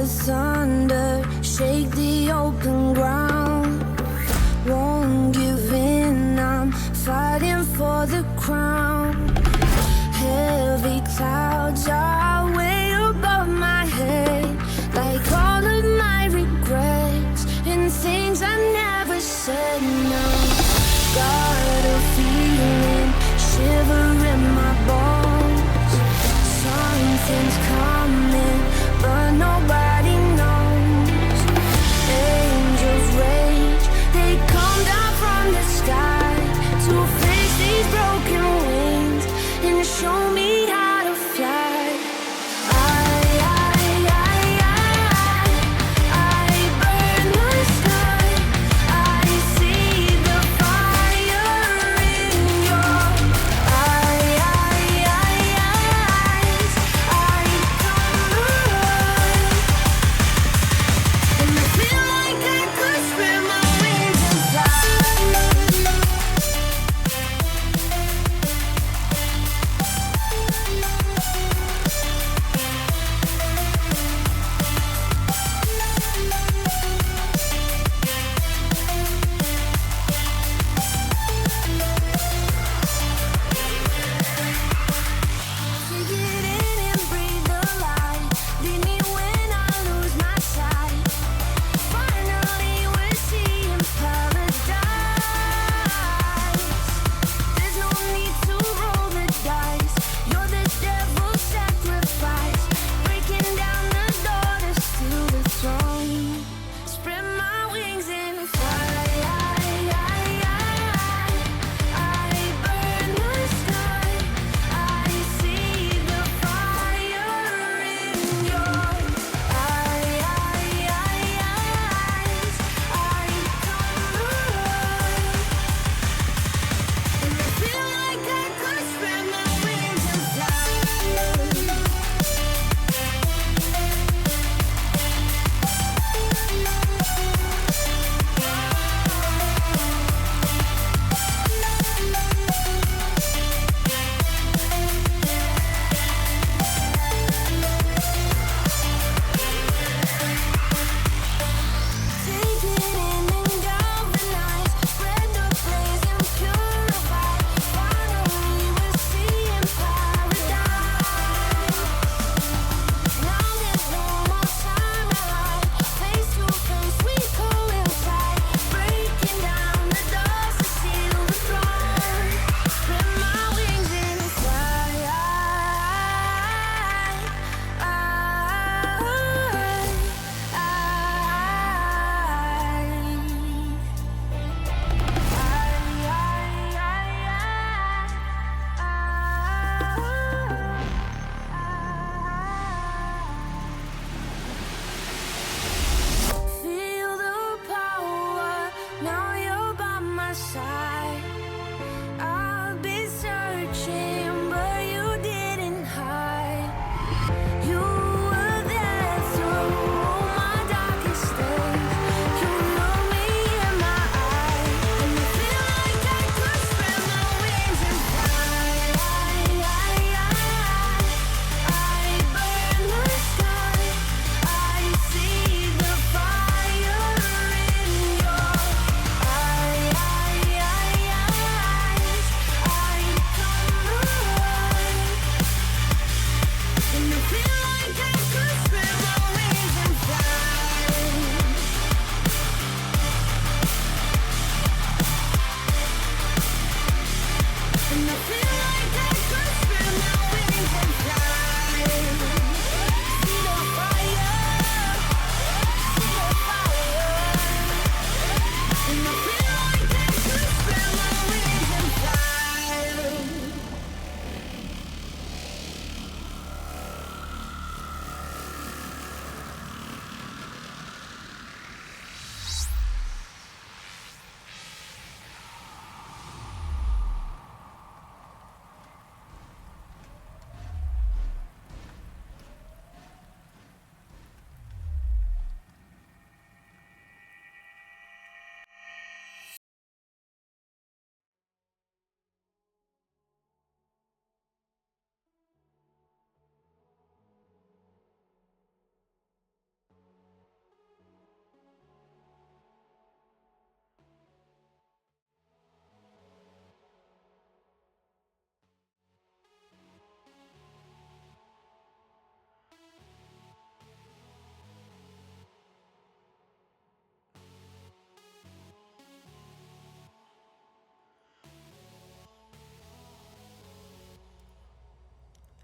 thunder, shake the open ground. Won't give in, I'm fighting for the crown. Heavy clouds are way above my head, like all of my regrets and things I never said. No, got a feeling, shiver in my bones. Something's coming, but nobody knows.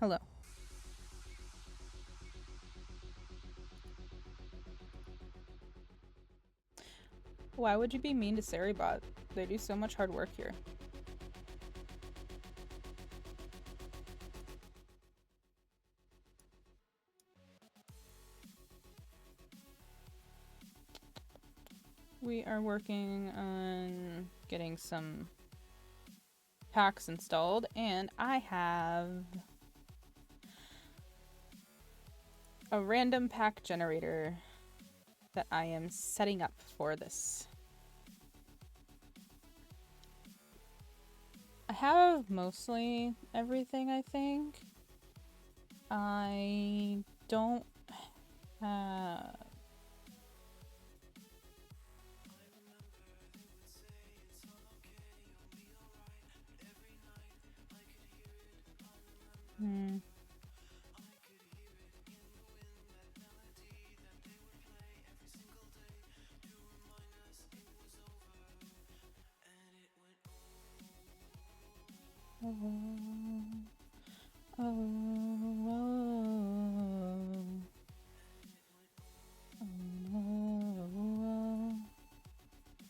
Hello. Why would you be mean to Saribot? They do so much hard work here. We are working on getting some packs installed, and I have a random pack generator that I am setting up for this. I have mostly everything, I think. I don't have...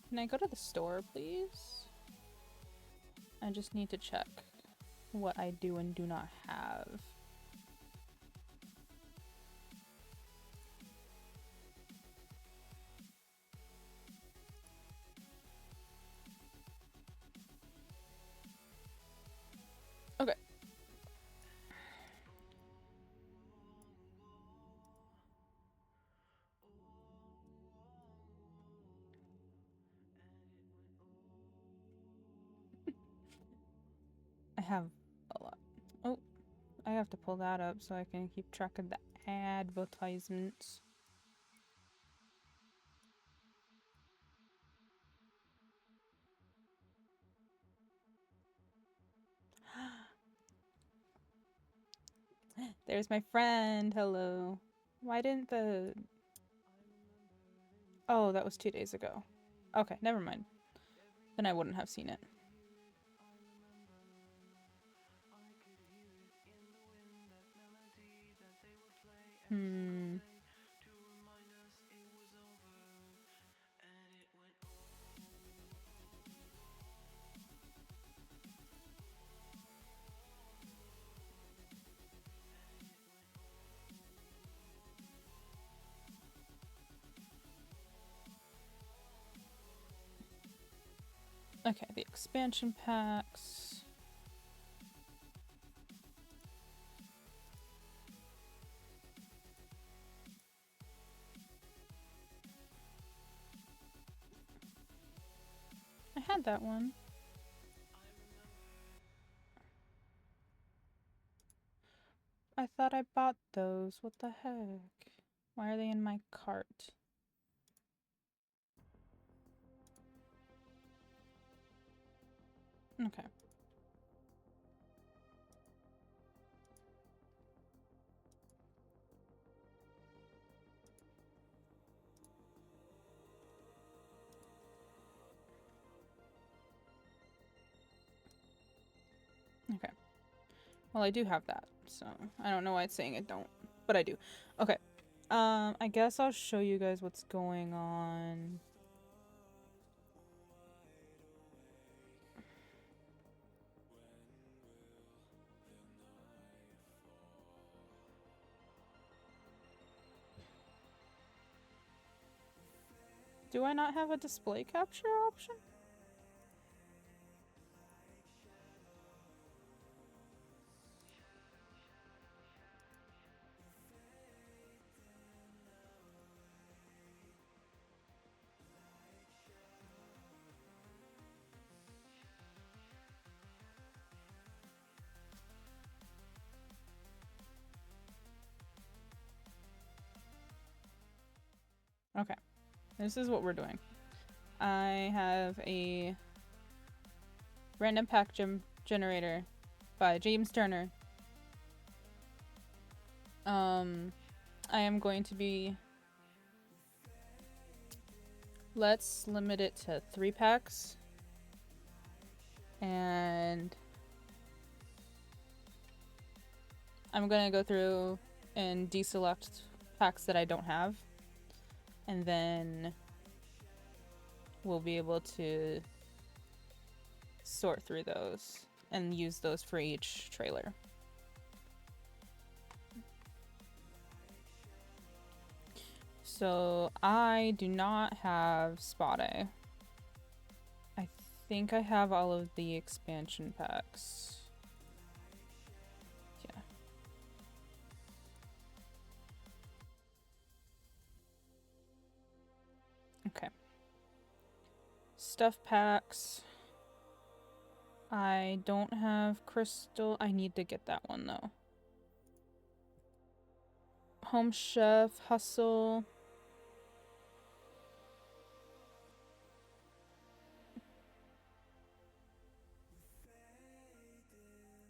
Can I go to the store, please? I just need to check what I do and do not have. Okay. I have a lot. Oh, I have to pull that up so I can keep track of the advertisements. There's my friend. Hello. Why didn't the... Oh, that was 2 days ago. Okay, never mind. Then I wouldn't have seen it. Okay, the expansion packs. I had that one. I thought I bought those. What the heck? Why are they in my cart? Okay. Okay. Well, I do have that, so I don't know why it's saying I don't, but I do. Okay. I guess I'll show you guys what's going on. Do I not have a display capture option? Okay. This is what we're doing. I have a random pack generator by James Turner. I am going to be... Let's limit it to 3 packs. And I'm gonna go through and deselect packs that I don't have, and then we'll be able to sort through those and use those for each trailer. So I do not have Spot A. I think I have all of the expansion packs. Yeah. Okay. Stuff packs. I don't have Crystal. I need to get that one though. Home Chef, Hustle.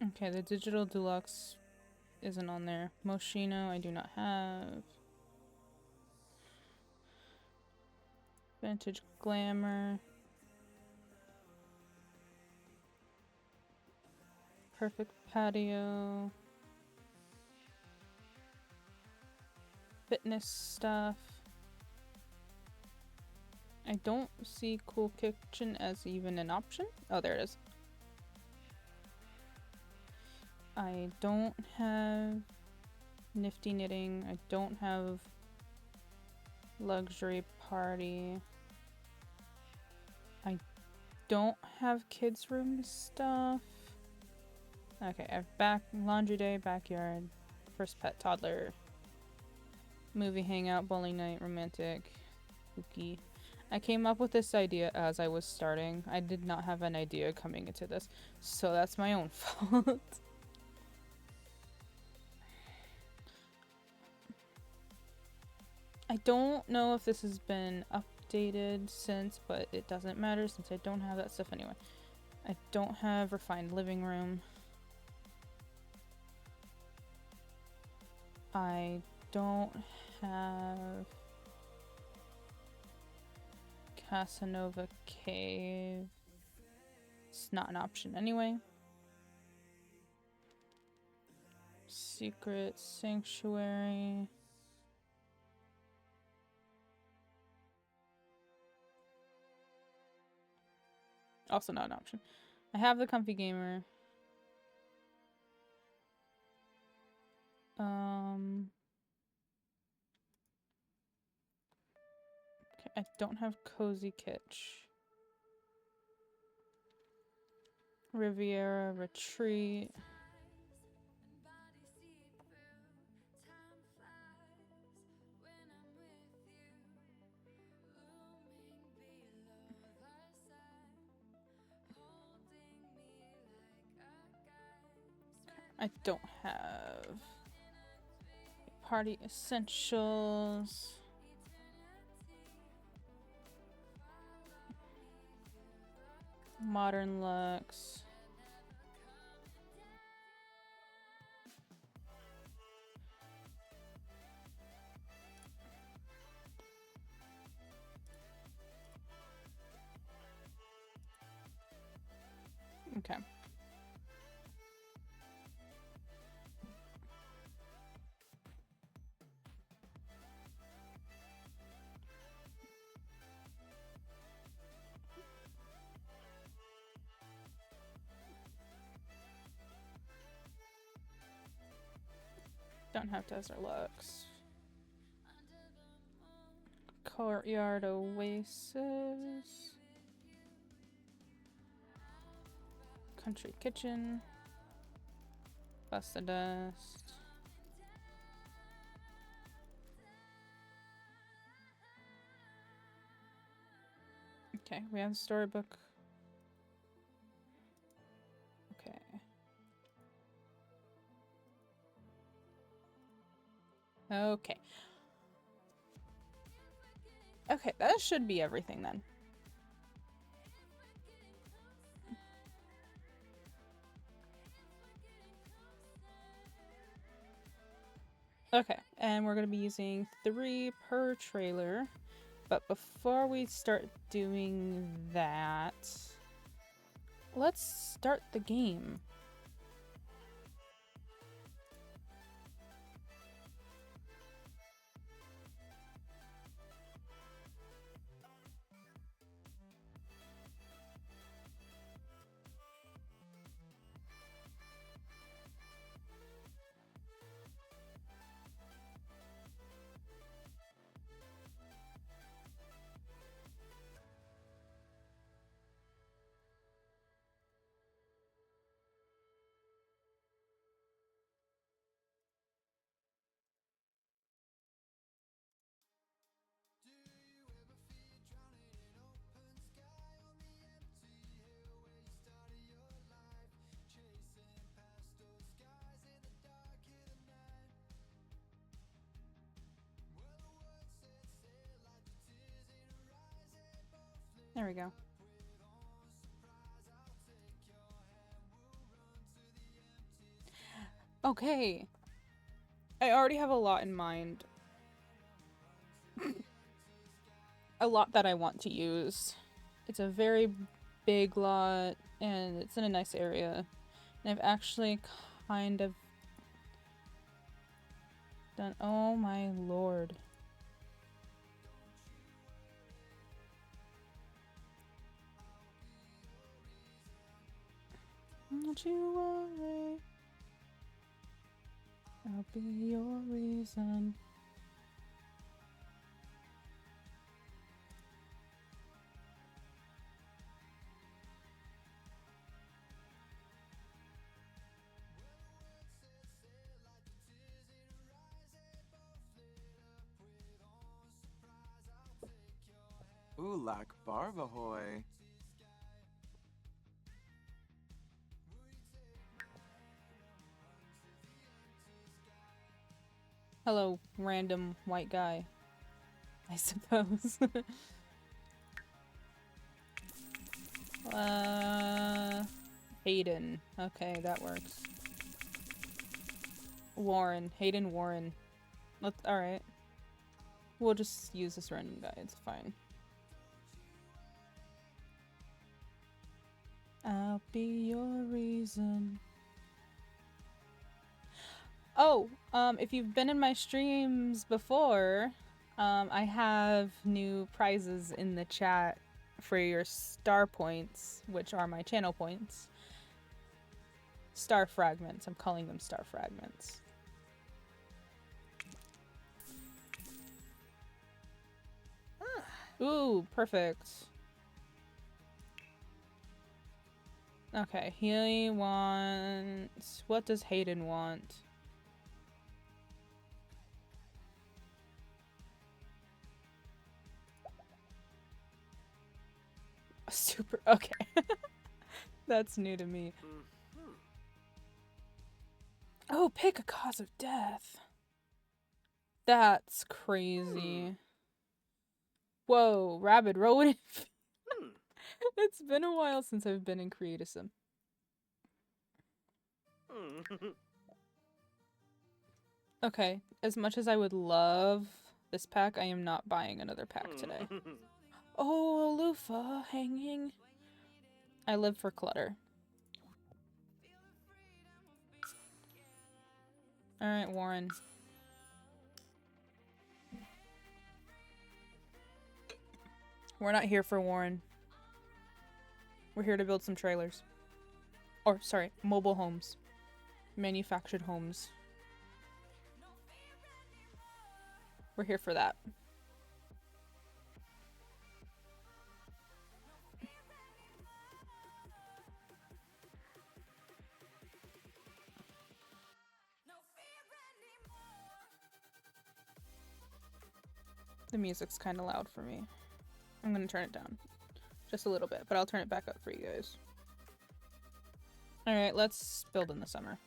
Okay, the Digital Deluxe isn't on there. Moschino, I do not have. Vintage Glamour. Perfect Patio. Fitness stuff. I don't see Cool Kitchen as even an option. Oh, there it is. I don't have Nifty Knitting. I don't have Luxury Party. I don't have Kids Room stuff. Okay, I have Laundry Day, Backyard, First Pet, Toddler, Movie Hangout, Bowling Night, Romantic, Spooky. I came up with this idea as I was starting. I did not have an idea coming into this, so that's my own fault. I don't know if this has been updated since, but it doesn't matter since I don't have that stuff anyway. I don't have Refined Living Room. I don't have Casanova Cave. It's not an option anyway. Secret Sanctuary. Also not an option. I have the Comfy Gamer. Okay, I don't have Cozy Kitsch. Riviera Retreat. I don't have Party Essentials. Modern Lux. Okay. Don't have Desert Lux. Courtyard Oasis. Country Kitchen. Bust the Dust. Okay, we have the storybook. Okay. Okay. Okay, that should be everything then. Okay, and we're going to be using 3 per trailer. But before we start doing that, let's start the game. There we go. Okay. I already have a lot in mind. A lot that I want to use. It's a very big lot, and it's in a nice area. And I've actually kind of done... Oh my lord. Don't you worry. I'll be your reason. Ulak Barbahoy. Hello, random white guy. I suppose. Hayden. Okay, that works. Warren. Hayden Warren. Alright. We'll just use this random guy, it's fine. I'll be your reason. Oh, if you've been in my streams before, I have new prizes in the chat for your star points, which are my channel points. Star fragments. I'm calling them star fragments. Ooh, perfect. Okay, he wants... What does Hayden want? Super... Okay. That's new to me. Oh, pick a cause of death. That's crazy. Whoa, rabid rodent. It's been a while since I've been in Creatism. Okay, as much as I would love this pack, I am not buying another pack today. Oh, a loofah hanging. I live for clutter. Alright, Warren. We're not here for Warren. We're here to build some trailers. Or, sorry, mobile homes. Manufactured homes. We're here for that. The music's kind of loud for me. I'm gonna turn it down. Just a little bit, but I'll turn it back up for you guys. Alright, let's build in the summer.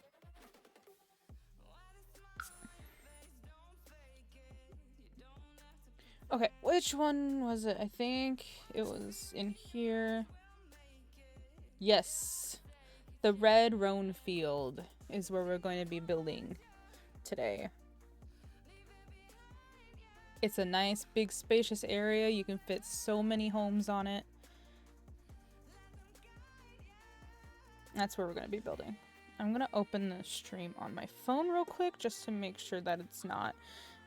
Okay, which one was it? I think it was in here. Yes. The Red Roan Field is where we're going to be building today. It's a nice, big, spacious area. You can fit so many homes on it. That's where we're going to be building. I'm going to open the stream on my phone real quick just to make sure that it's not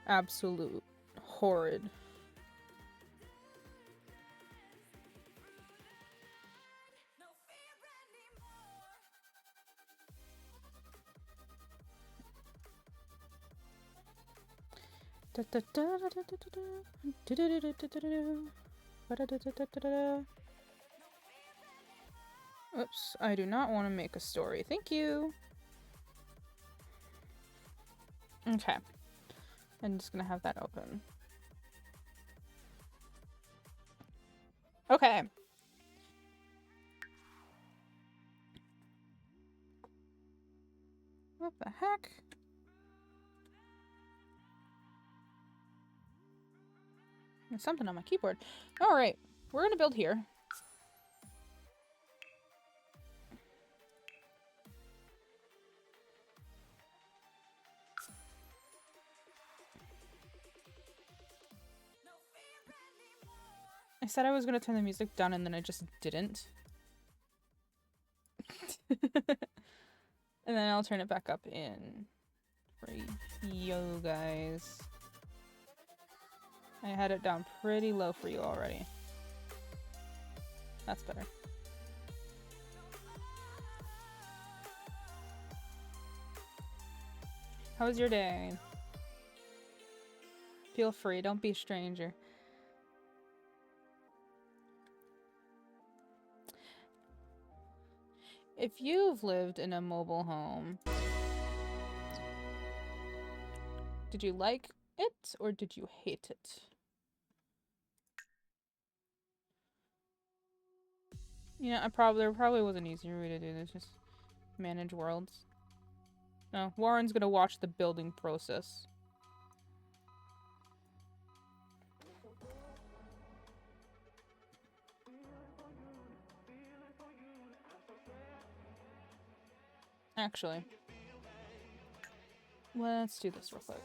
absolute horrid. Oops, I do not want to make a story. Thank you. Okay. I'm just gonna have that open. Okay. What the heck? There's something on my keyboard. Alright. We're gonna build here. I said I was gonna turn the music down and then I just didn't. And then I'll turn it back up in for you guys. I had it down pretty low for you already. That's better. How was your day? Feel free, don't be a stranger. If you've lived in a mobile home, did you like it or did you hate it? You know, there probably was an easier way to do this. Just manage worlds. No, Warren's gonna watch the building process. Actually, let's do this real quick.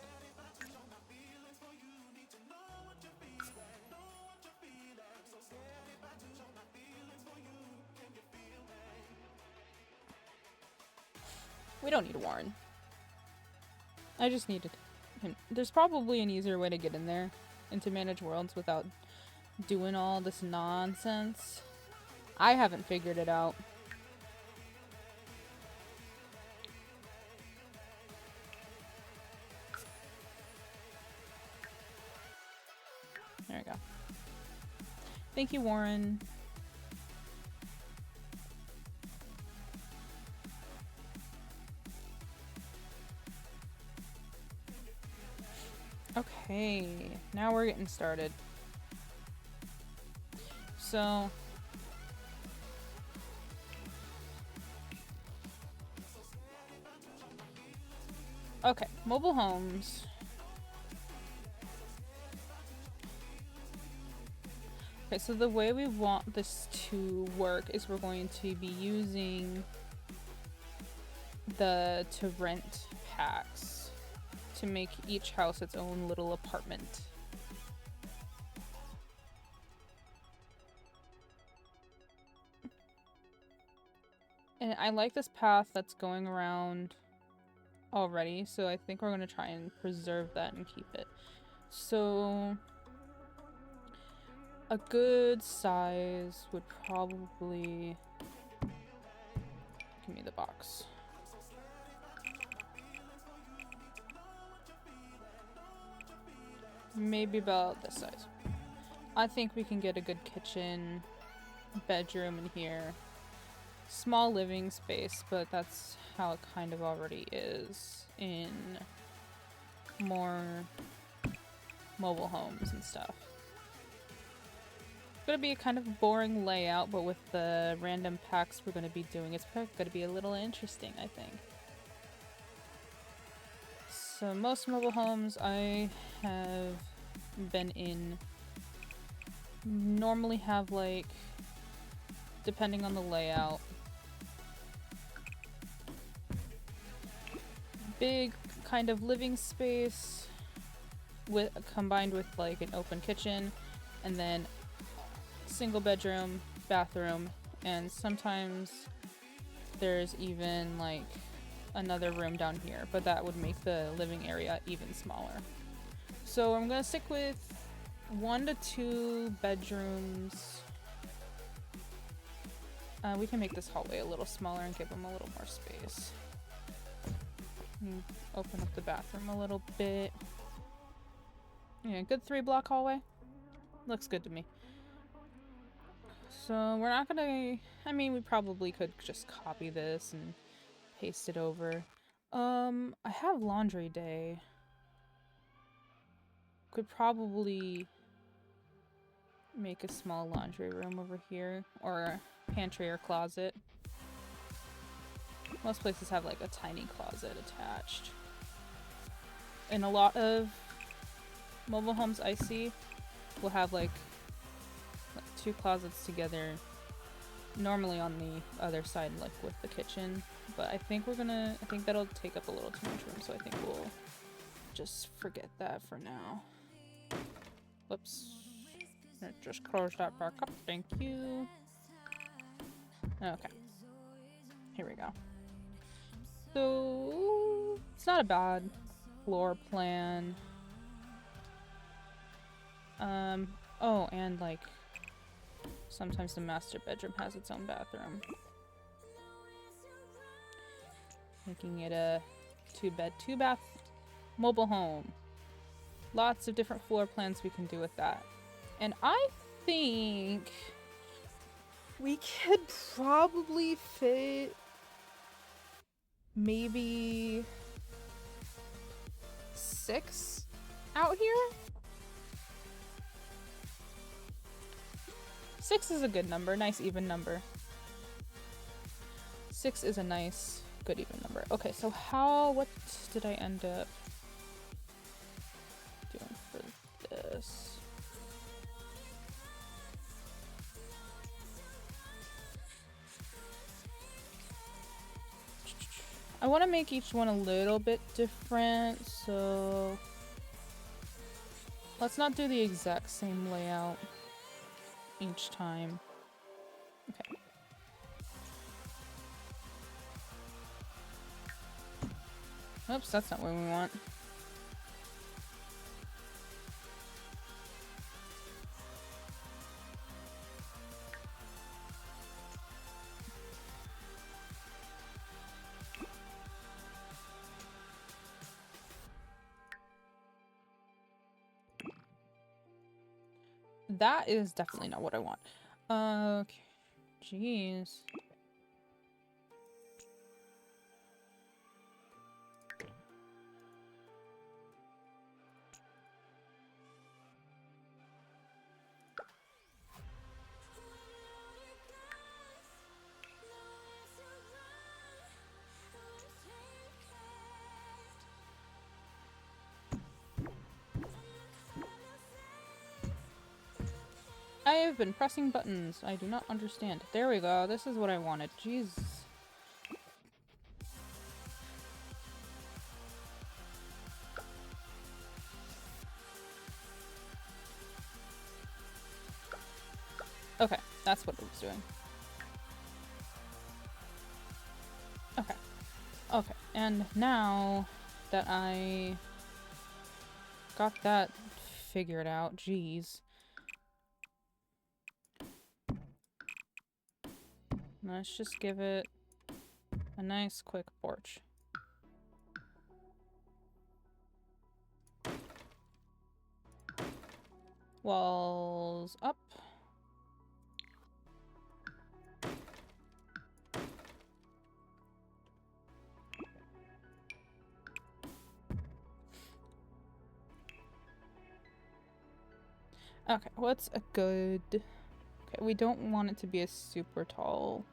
We don't need Warren. I just needed him. There's probably an easier way to get in there and to manage worlds without doing all this nonsense. I haven't figured it out. There we go. Thank you, Warren. Okay, now we're getting started. So, okay, mobile homes. Okay, so the way we want this to work is we're going to be using the to rent packs to make each house its own little apartment. And I like this path that's going around already, so I think we're going to try and preserve that and keep it. So a good size would probably... Give me the box. Maybe about this size. I think we can get a good kitchen, bedroom in here. Small living space, but that's how it kind of already is in more mobile homes and stuff. It's gonna be a kind of boring layout, but with the random packs we're gonna be doing, it's gonna be a little interesting, I think. So most mobile homes I have been in normally have, like, depending on the layout, big kind of living space with combined with like an open kitchen, and then single bedroom, bathroom, and sometimes there's even like another room down here, but that would make the living area even smaller. So I'm gonna stick with 1 to 2 bedrooms. We can make this hallway a little smaller and give them a little more space. Open up the bathroom a little bit. Yeah, good 3-block hallway. Looks good to me. So we're not gonna... I mean, we probably could just copy this and paste it over. I have laundry day. Could probably make a small laundry room over here, or a pantry or closet. Most places have like a tiny closet attached. And a lot of mobile homes I see will have like two closets together, normally on the other side, like with the kitchen. But I think that'll take up a little too much room, so I think we'll just forget that for now. Whoops. Just close that back up. Thank you. Okay. Here we go. So, it's not a bad floor plan. Oh, and like, sometimes the master bedroom has its own bathroom. Making it a 2-bed, 2-bath mobile home. Lots of different floor plans we can do with that. And I think we could probably fit maybe 6 out here. 6 is a good number, nice even number. 6 is a nice, good even number. Okay, so what did I end up doing for this? I want to make each one a little bit different, so let's not do the exact same layout each time. Okay. Oops, that's not what we want. That is definitely not what I want. Okay. Jeez. I have been pressing buttons. I do not understand. There we go. This is what I wanted. Jeez. Okay, that's what it was doing. Okay. Okay, and now that I got that figured out, jeez. Let's just give it a nice quick porch. Walls up. Okay, what's a good... Okay, we don't want it to be a super tall...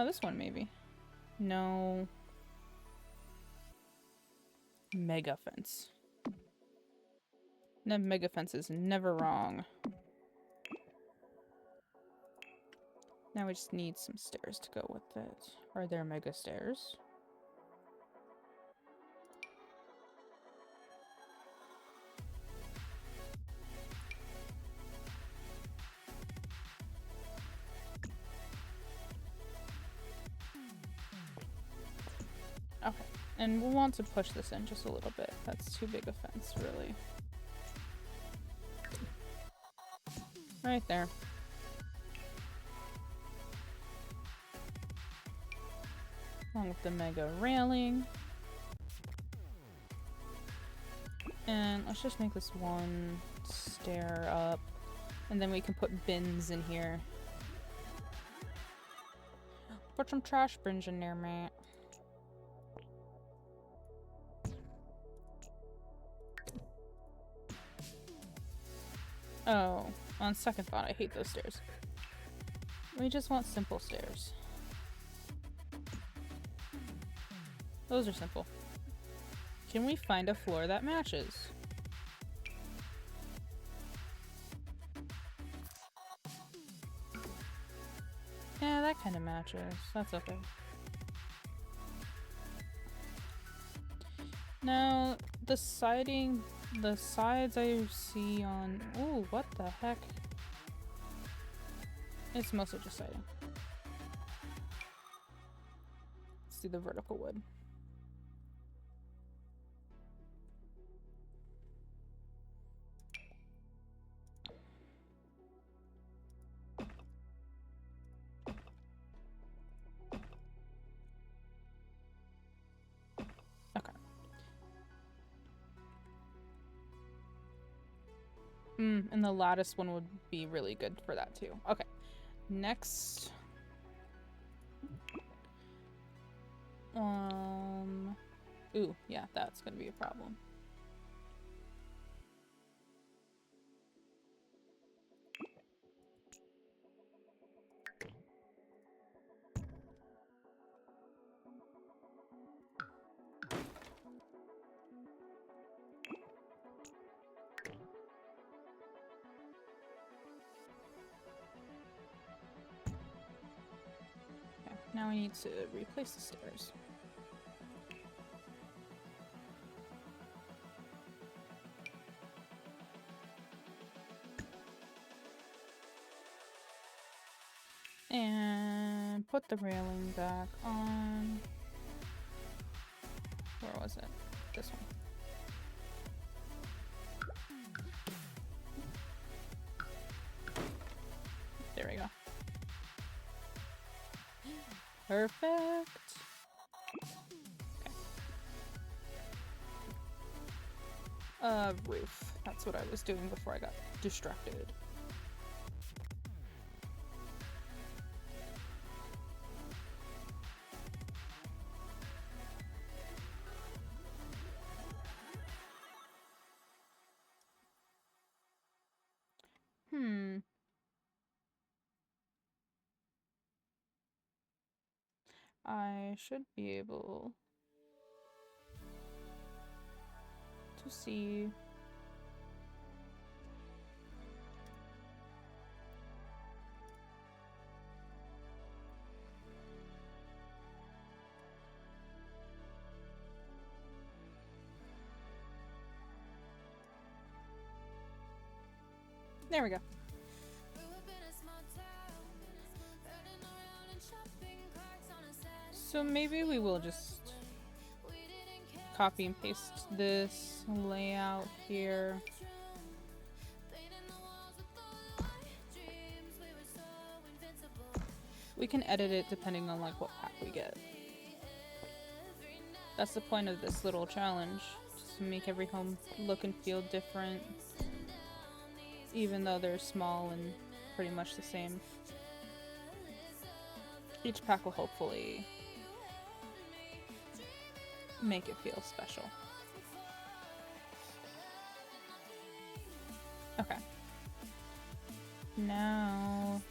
this one maybe. No. Mega fence. No, mega fence is never wrong. Now we just need some stairs to go with it. Are there mega stairs? Okay, and we'll want to push this in just a little bit. That's too big a fence, really. Right there. Along with the mega railing. And let's just make this one stair up. And then we can put bins in here. Put some trash bins in there, man. Oh, on second thought, I hate those stairs. We just want simple stairs. Those are simple. Can we find a floor that matches? Yeah, that kind of matches. That's okay. Now, the sides I see on... Ooh, what the heck? It's mostly just siding. Let's do the vertical wood. Okay. And the lattice one would be really good for that too. Okay. Next. Ooh, yeah, that's gonna be a problem. Okay, now I need to replace the stairs. And put the railing back on. Where was it? This one. There we go. Perfect. Okay. Roof. That's what I was doing before I got distracted. I should be able to see. There we go. So maybe we will just copy and paste this layout here. We can edit it depending on like what pack we get. That's the point of this little challenge, just to make every home look and feel different, even though they're small and pretty much the same. Each pack will hopefully make it feel special. Okay. Now...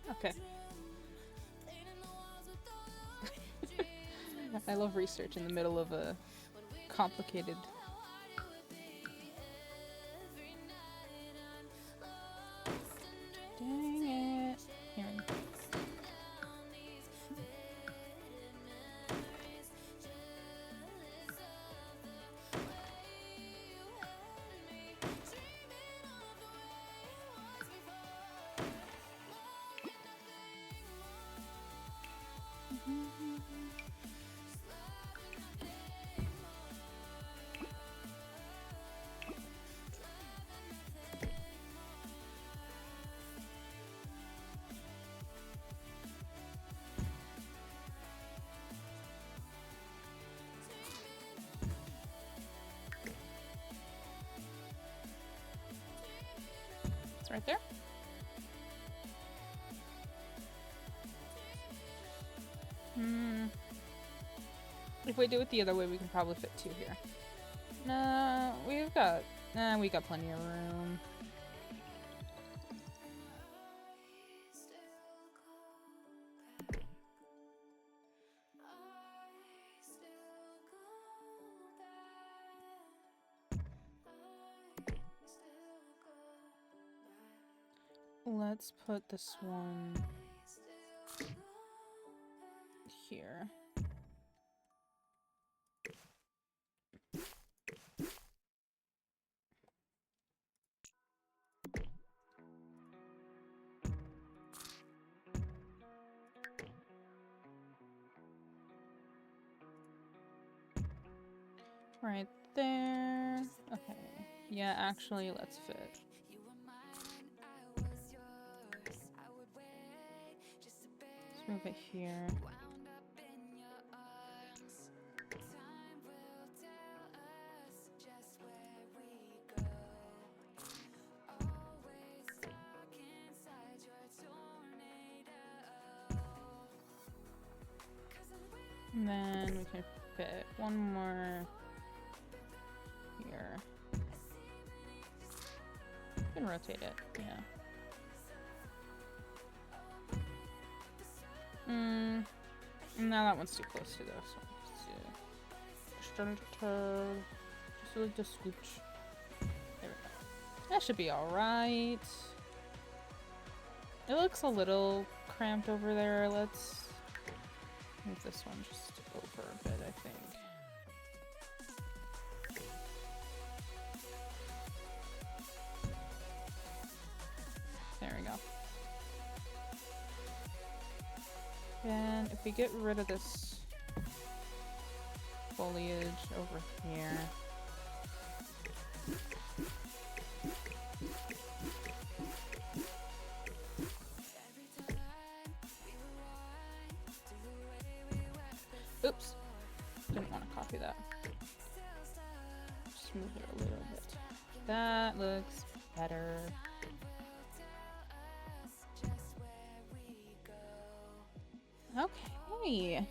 Okay. I love research in the middle of a complicated... Dang it. Here we go. right there. If we do it the other way, we can probably fit 2 here. No, we got plenty of room. Let's put this one here. Right there. Okay. Yeah, actually, let's fit. Let's move it here. And then we can fit one more here. We can rotate it, yeah. No, that one's too close to this one. Just a little scooch. There we go. That should be alright. It looks a little cramped over there. Let's move this one just over a bit, I think. There we go. And if we get rid of this foliage over here. Oops. Didn't want to copy that. Just move it a little bit. That looks better. Okay.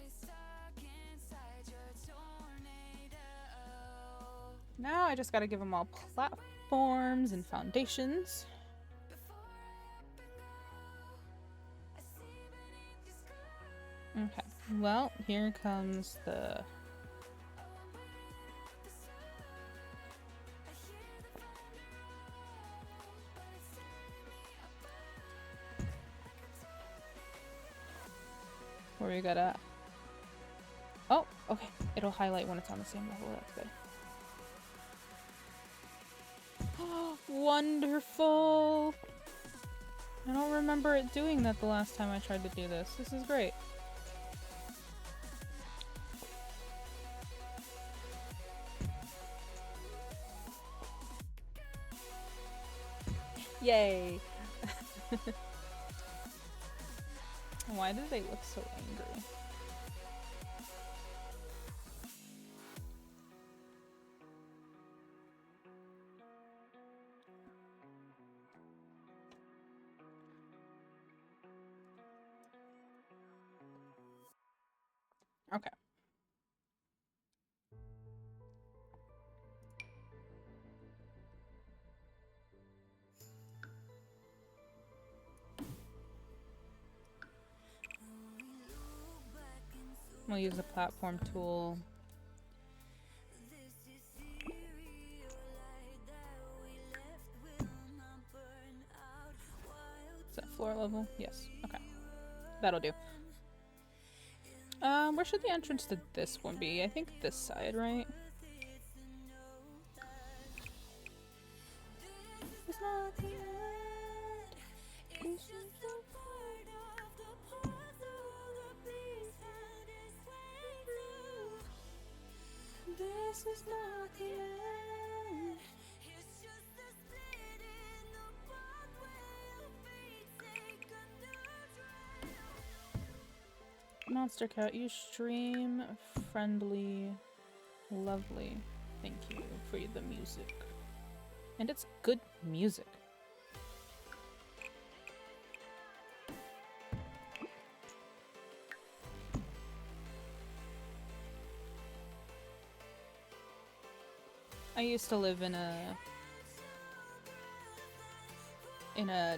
Now I just gotta give them all platforms and foundations. Okay. Well, here comes the... where we gotta... Oh, okay. It'll highlight when it's on the same level. That's good. Oh, wonderful! I don't remember it doing that the last time I tried to do this. This is great. Yay! Why do they look so angry? Okay. We'll use the platform tool. Is that floor level? Yes. Okay. That'll do. Where should the entrance to this one be? I think this side, right? It's not the end. This is the part of the puzzle that please find its way through. This is not the end. It's just a split in the pathway of fate. Take a new trail. Monster Cat, you stream friendly, lovely. Thank you for the music. And it's good music. I used to live in a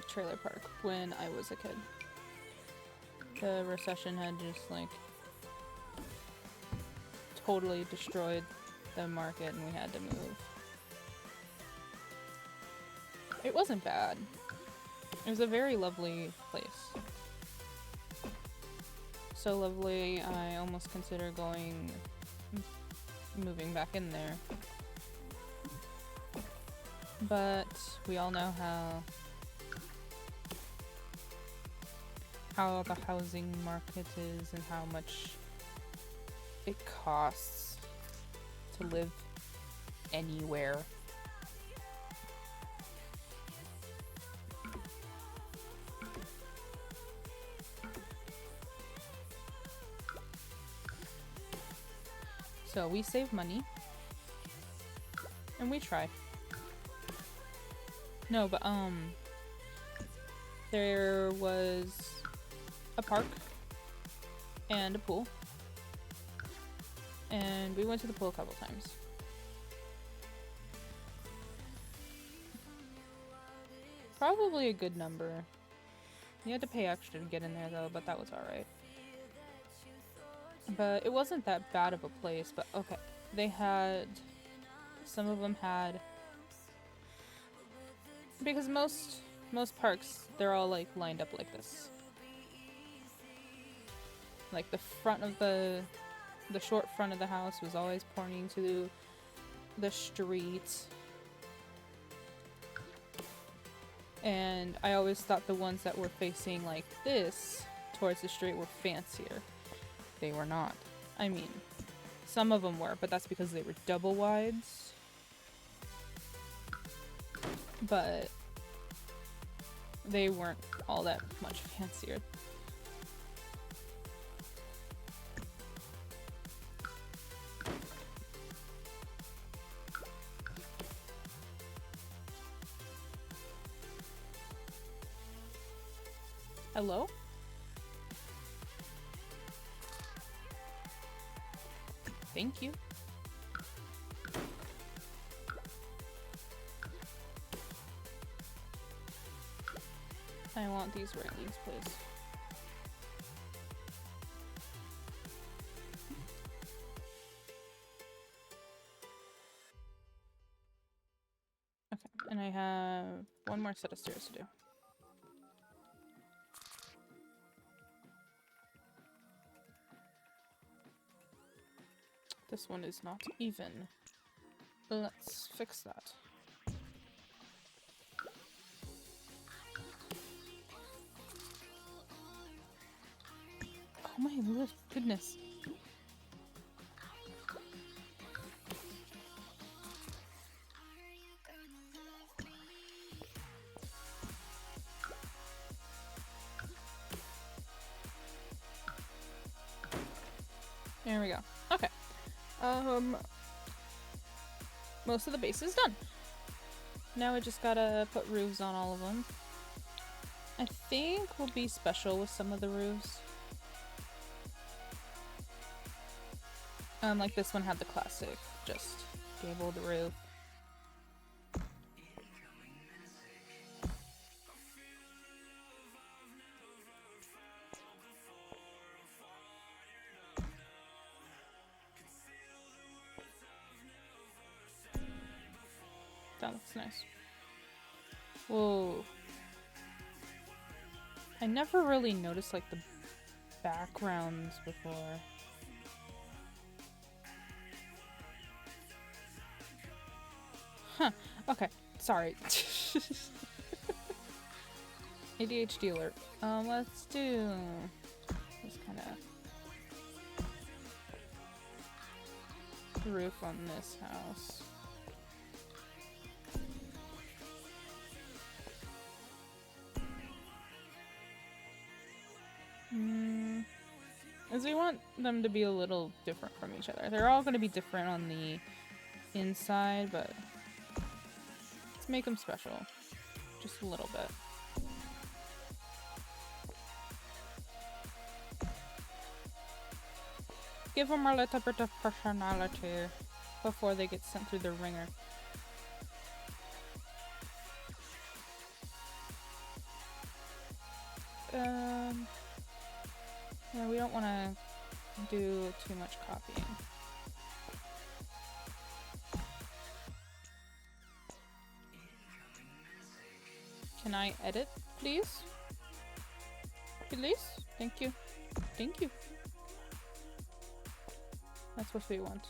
trailer park when I was a kid. The recession had just like totally destroyed the market and we had to move. It wasn't bad. It was a very lovely place. So lovely, I almost consider moving back in there. But we all know how the housing market is and how much it costs to live anywhere. So we save money and we try. No, but there was a park and a pool, and we went to the pool a couple times. Probably a good number. You had to pay extra to get in there though, but that was alright. But it wasn't that bad of a place, but okay. They had... Some of them had... Because most parks, they're all like lined up like this. Like the front of the short front of the house was always pointing to the street. And I always thought the ones that were facing like this towards the street were fancier. They were not. I mean, some of them were, but that's because they were double wides. But they weren't all that much fancier. Hello? Thank you. I want these red leaves, please. Okay, and I have one more set of stairs to do. This one is not even. Let's fix that. Oh my goodness. There we go. Okay. Most of the base is done. Now I just gotta put roofs on all of them. I think we'll be special with some of the roofs. Like this one had the classic, just gabled roof. That looks nice. Whoa. I never really noticed like the backgrounds before. Huh. Okay. Sorry. ADHD alert. Let's do this kind of roof on this house. As we want them to be a little different from each other. They're all going to be different on the inside, but let's make them special. Just a little bit. Give them a little bit of personality. before they get sent through the ringer. Yeah, we don't want to do too much copying. Can I edit, please? Please? Thank you. Thank you. That's what we want.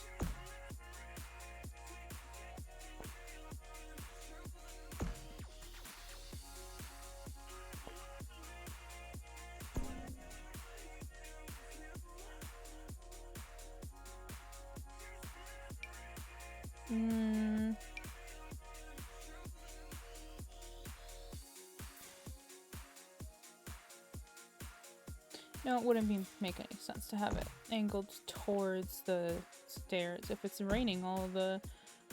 No, it wouldn't make any sense to have it angled towards the stairs. If it's raining, all the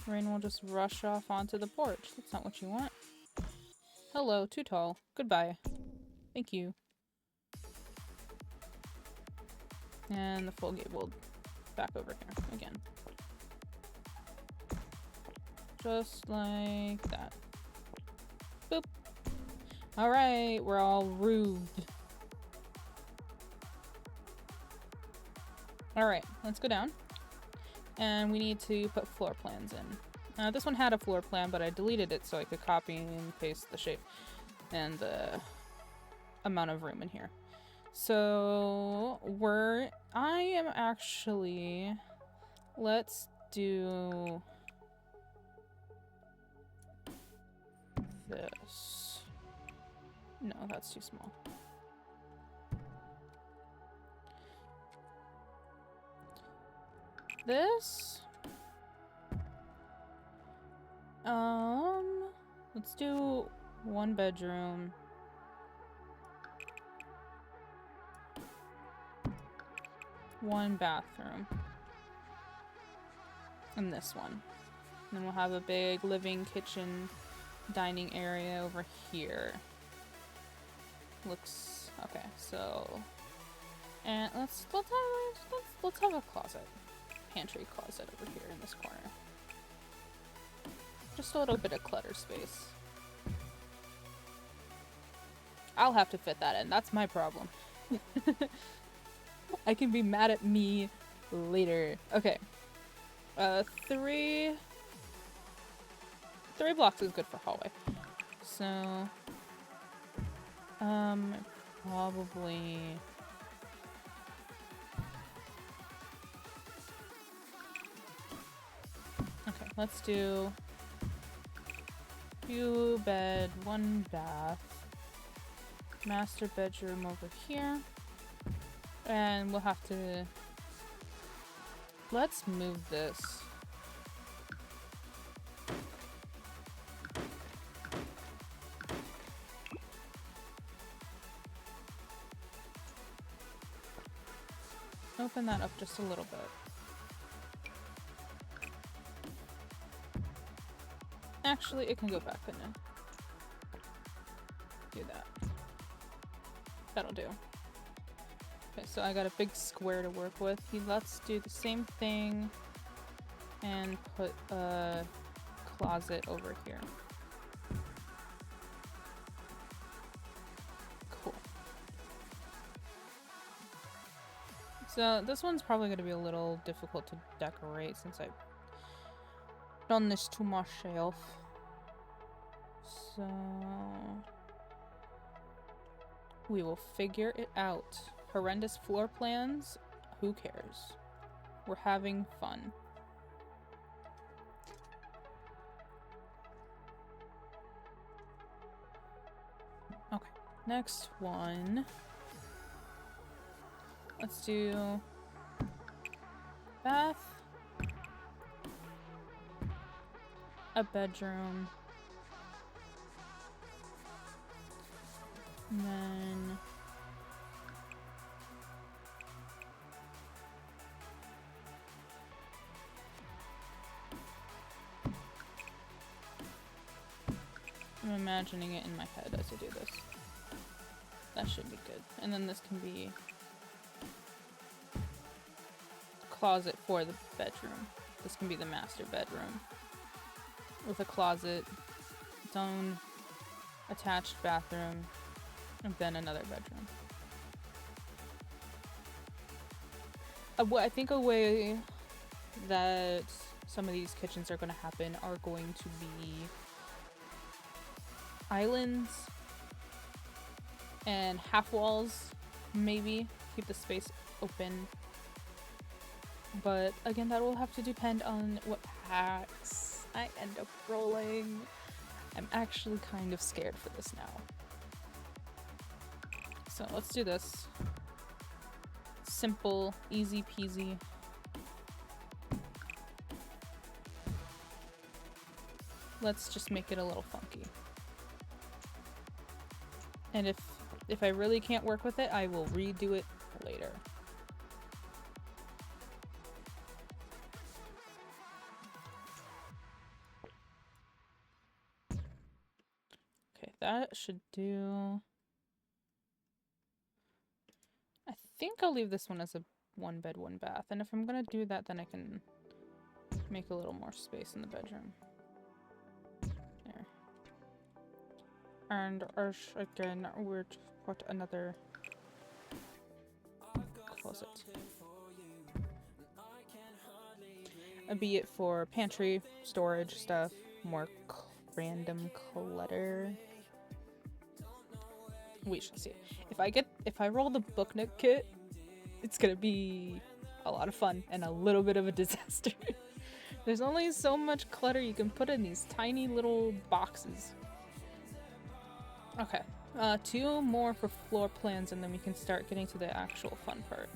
rain will just rush off onto the porch. That's not what you want. Hello, too tall. Goodbye. Thank you. And the full gable back over here again. Just like that. Boop. Alright, we're all roofed. Alright, let's go down. And we need to put floor plans in. This one had a floor plan, but I deleted it so I could copy and paste the shape and the amount of room in here. So, I am actually, let's do this. No, that's too small. This. Let's do 1 bedroom. One bathroom. And this one. And then we'll have a big living, kitchen, dining area over here. Looks okay, so and let's have a closet. Pantry closet over here in this corner. Just a little bit of clutter space. I'll have to fit that in. That's my problem. I can be mad at me later. Okay. 3 blocks is good for hallway. So probably okay, let's do 2 bed, 1 bath. Master bedroom over here. And we'll have to... Let's move this. Open that up just a little bit. Actually, it can go back in and do that. That'll do. Okay, so I got a big square to work with. Let's do the same thing and put a closet over here. Cool. So this one's probably going to be a little difficult to decorate since I've done this to myself. So we will figure it out. Horrendous floor plans? Who cares? We're having fun. Okay, next one. Let's do bath, a bedroom, and then I'm imagining it in my head as I do this. That should be good. And then this can be a closet for the bedroom. This can be the master bedroom with a closet, its own attached bathroom, and then another bedroom. I think a way that some of these kitchens are going to happen are going to be islands and half walls, maybe. Keep the space open. But again, that will have to depend on what packs I end up rolling. I'm actually kind of scared for this now. So let's do this. Simple, easy peasy. Let's just make it a little funky. And if I really can't work with it, I will redo it later. Okay, that should do. I think I'll leave this one as a 1 bed, 1 bath. And if I'm gonna do that, then I can make a little more space in the bedroom. There. And again, we're to put another closet. Be it for pantry, storage stuff, more random clutter. We shall see. If I roll the book nook kit, it's gonna be a lot of fun and a little bit of a disaster. There's only so much clutter you can put in these tiny little boxes. Okay, 2 more for floor plans and then we can start getting to the actual fun part.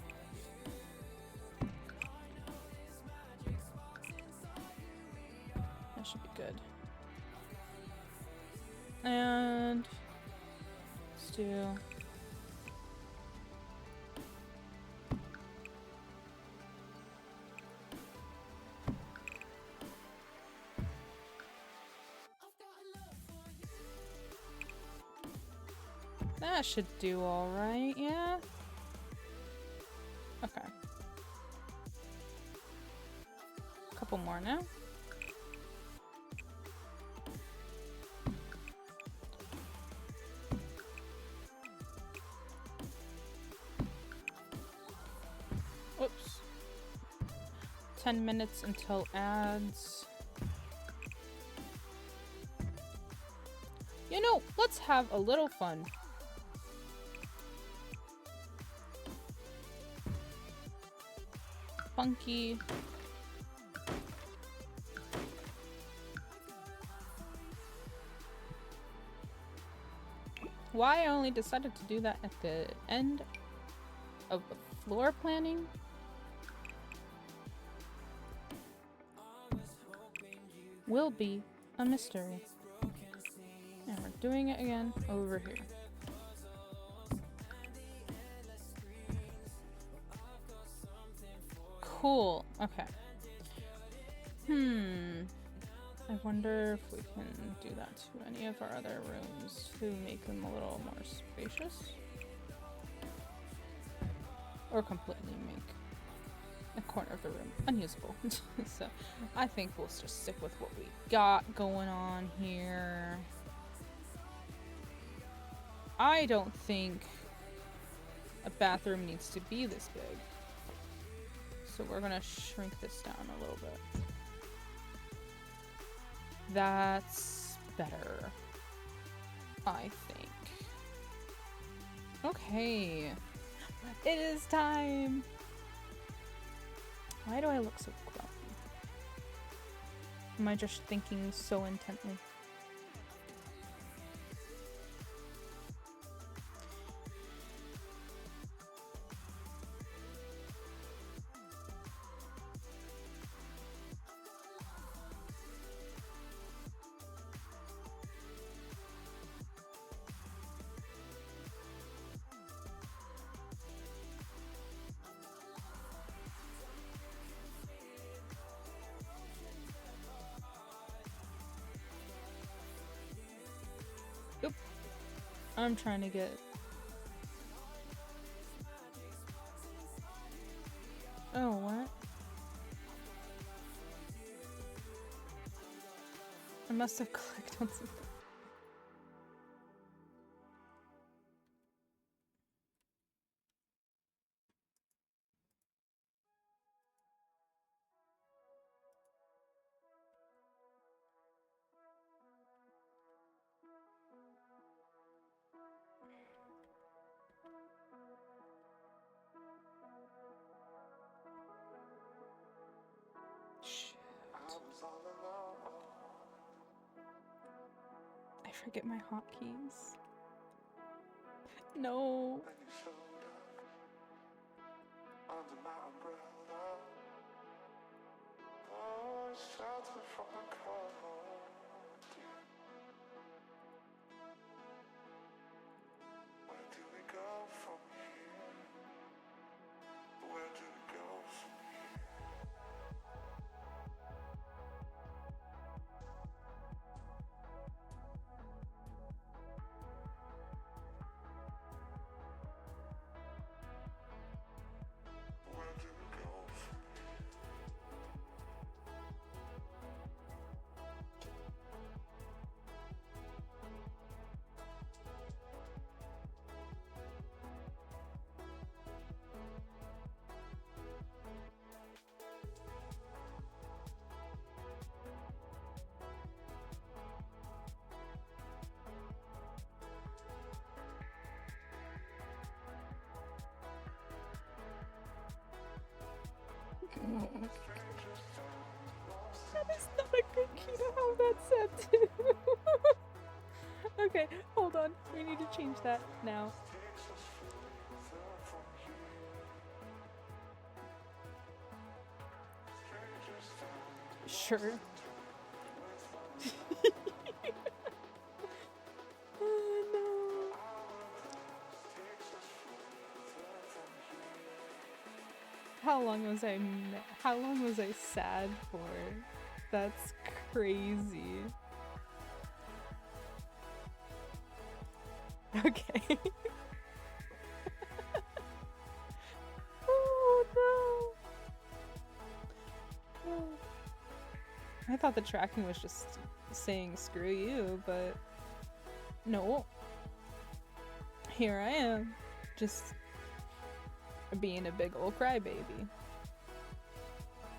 That should be good. And let's do that. Should do all right, yeah. Okay. Couple more now. Whoops. 10 minutes until ads. You know, let's have a little fun. Funky. Why I only decided to do that at the end of the floor planning? Will be a mystery. And we're doing it again over here. Cool. Okay. I wonder if we can do that to any of our other rooms to make them a little more spacious. Or completely make a corner of the room unusable. So I think we'll just stick with what we got going on here. I don't think a bathroom needs to be this big. So we're gonna shrink this down a little bit. That's better, I think. Okay, it is time. Why do I look so grumpy? Am I just thinking so intently? Oop. I'm trying to get... Oh, what? I must have clicked on something. I forget my hotkeys. No. That is not a good key to have that set to. Okay, hold on. We need to change that now. Sure. Oh no. How long was I sad for? That's crazy. Okay. Oh no. Oh. I thought the tracking was just saying screw you, but no. Here I am, just being a big ol' crybaby.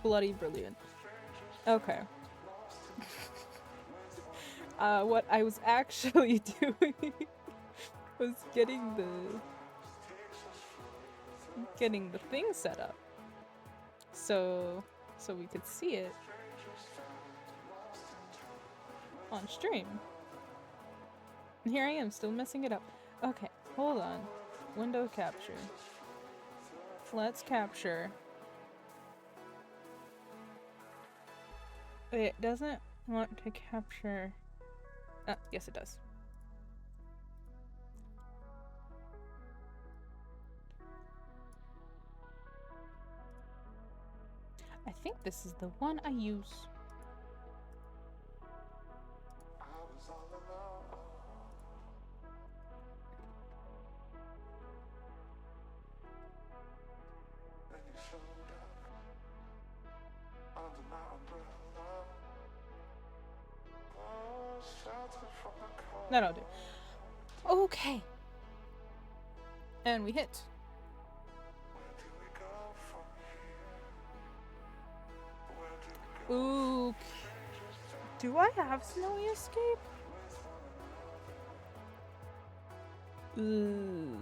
Bloody brilliant. Okay. What I was actually doing was getting the thing set up, so we could see it on stream. And here I am, still messing it up. Okay, hold on. Window capture. Let's capture. Wait, it doesn't want to capture. Yes, it does. I think this is the one I use. That'll do. Okay. And we hit. Ooh. Do I have Snowy Escape? Ooh.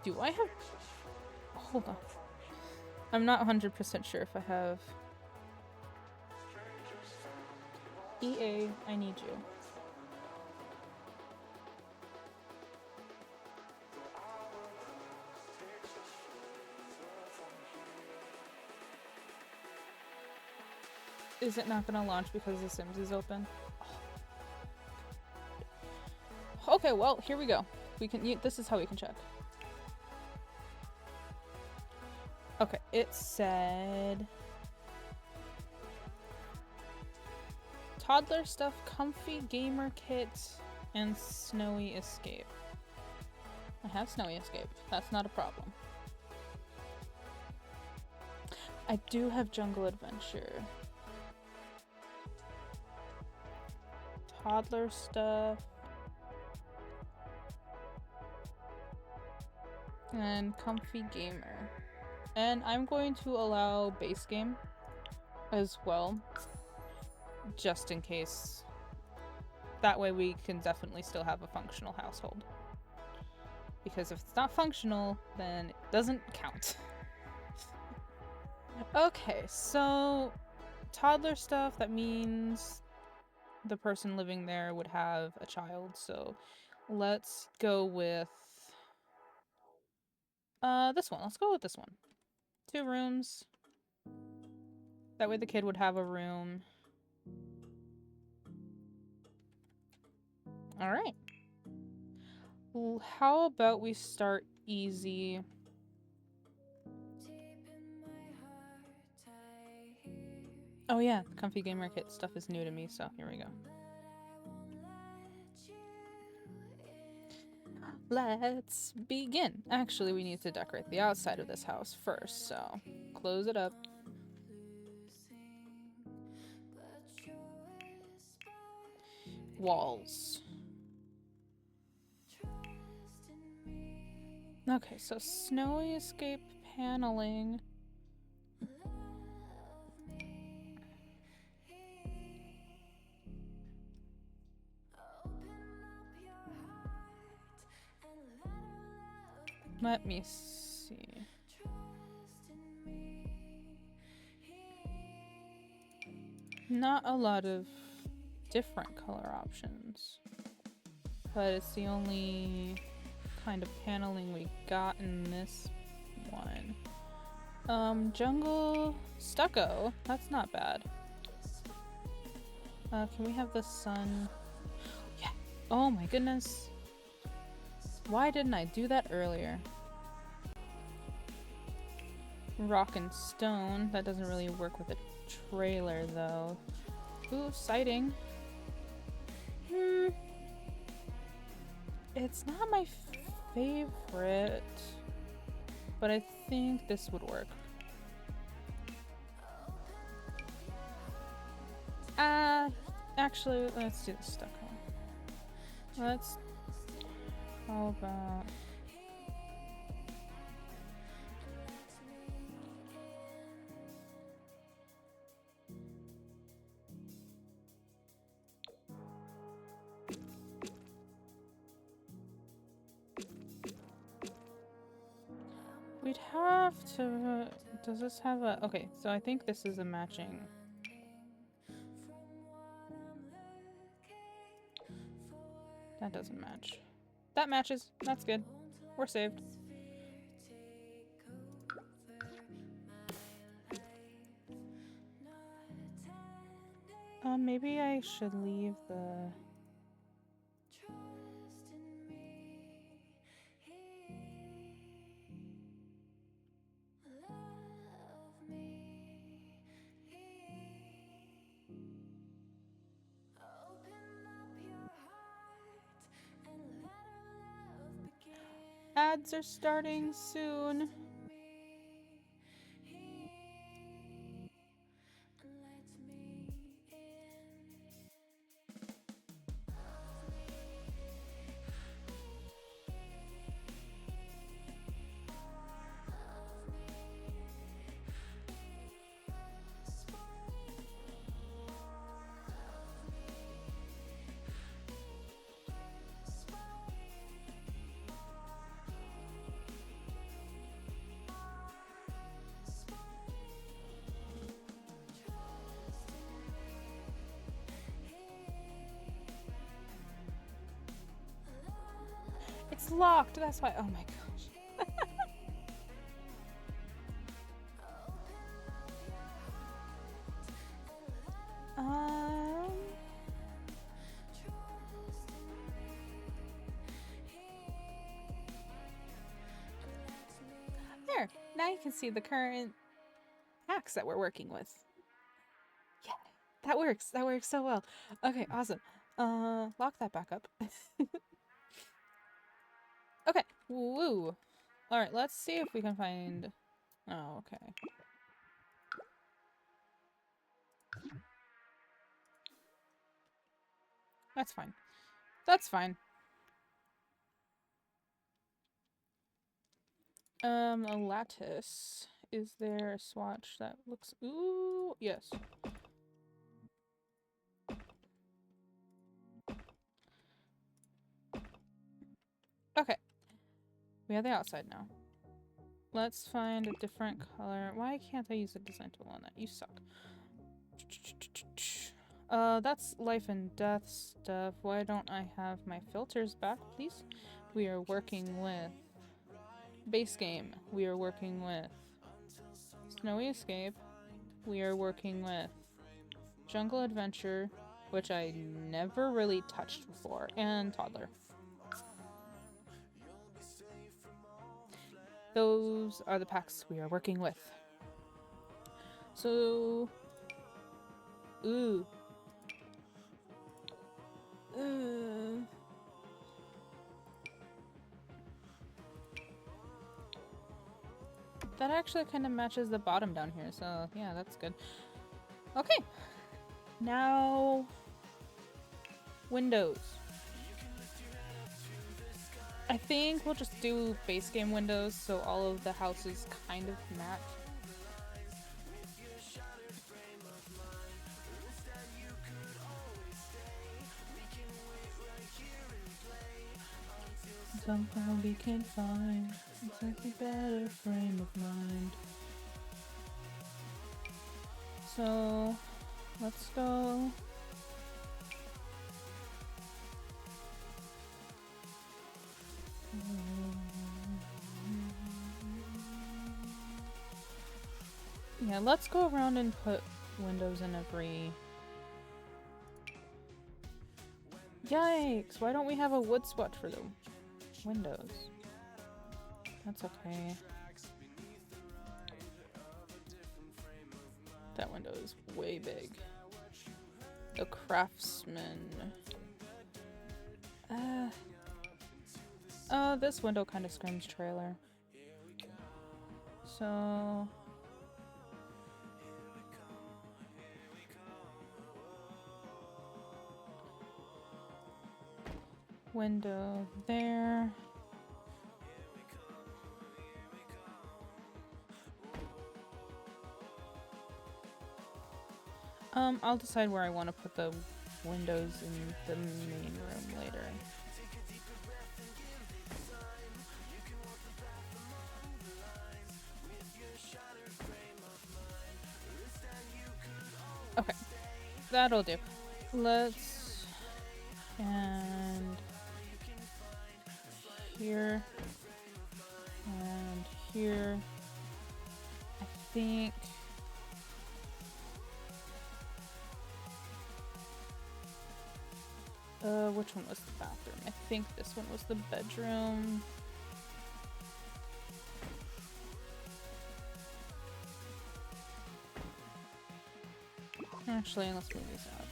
Do I have... Hold on. I'm not 100% sure if I have... EA, I need you. Is it not gonna launch because The Sims is open? Oh. Okay, well, here we go. We can. This is how we can check. Okay, it said Toddler Stuff, Comfy Gamer Kit, and Snowy Escape. I have Snowy Escape. That's not a problem. I do have Jungle Adventure. toddler stuff. And comfy gamer. And I'm going to allow base game as well, just in case. That way we can definitely still have a functional household. Because if it's not functional, then it doesn't count. Okay, so toddler stuff, that means the person living there would have a child, so let's go with this one. Let's go with this one. 2 rooms. That way the kid would have a room. Alright. How about we start easy? Oh yeah, comfy gamer kit stuff is new to me, so here we go. Let's begin. Actually, we need to decorate the outside of this house first, so close it up. Walls. Okay, so snowy escape paneling. Let me see. Not a lot of different color options, but it's the only kind of paneling we got in this one. Jungle stucco. That's not bad. Can we have the sun? Yeah. Oh my goodness. Why didn't I do that earlier? Rock and stone. That doesn't really work with a trailer though. Ooh, sighting. It's not my favorite, but I think this would work. Actually, let's do the stucco. How about... We'd have to... Does this have a... Okay, so I think this is a matching... That doesn't match. That matches. That's good. We're saved. Maybe I should leave the... Ads are starting soon. It's locked, that's why. Oh my gosh. There. Now you can see the current hacks that we're working with. Yeah, that works. That works so well. Okay, awesome. Lock that back up. Okay, woo. All right, let's see if we can find... Oh, okay. That's fine. That's fine. A lattice. Is there a swatch that looks... Ooh, yes. Okay. We have the outside now. Let's find a different color. Why can't I use a design tool on that? You suck. That's life and death stuff. Why don't I have my filters back, please? We are working with base game. We are working with Snowy Escape. We are working with Jungle Adventure, which I never really touched before, and Toddler. Those are the packs we are working with. So... Ooh. That actually kind of matches the bottom down here, so yeah, that's good. Okay. Now... Windows. I think we'll just do base game windows so all of the houses kind of match. Somehow we can find a better frame of mind. So, let's go. Yeah, let's go around and put windows in every... Yikes! Why don't we have a wood swatch for the windows? That's okay. That window is way big. The craftsman. This window kind of screams trailer. So... window there. I'll decide where I want to put the windows in the main room later. Okay, that'll do. Let's... and... here... and here... I think... which one was the bathroom? I think this one was the bedroom. Actually, let's move these out.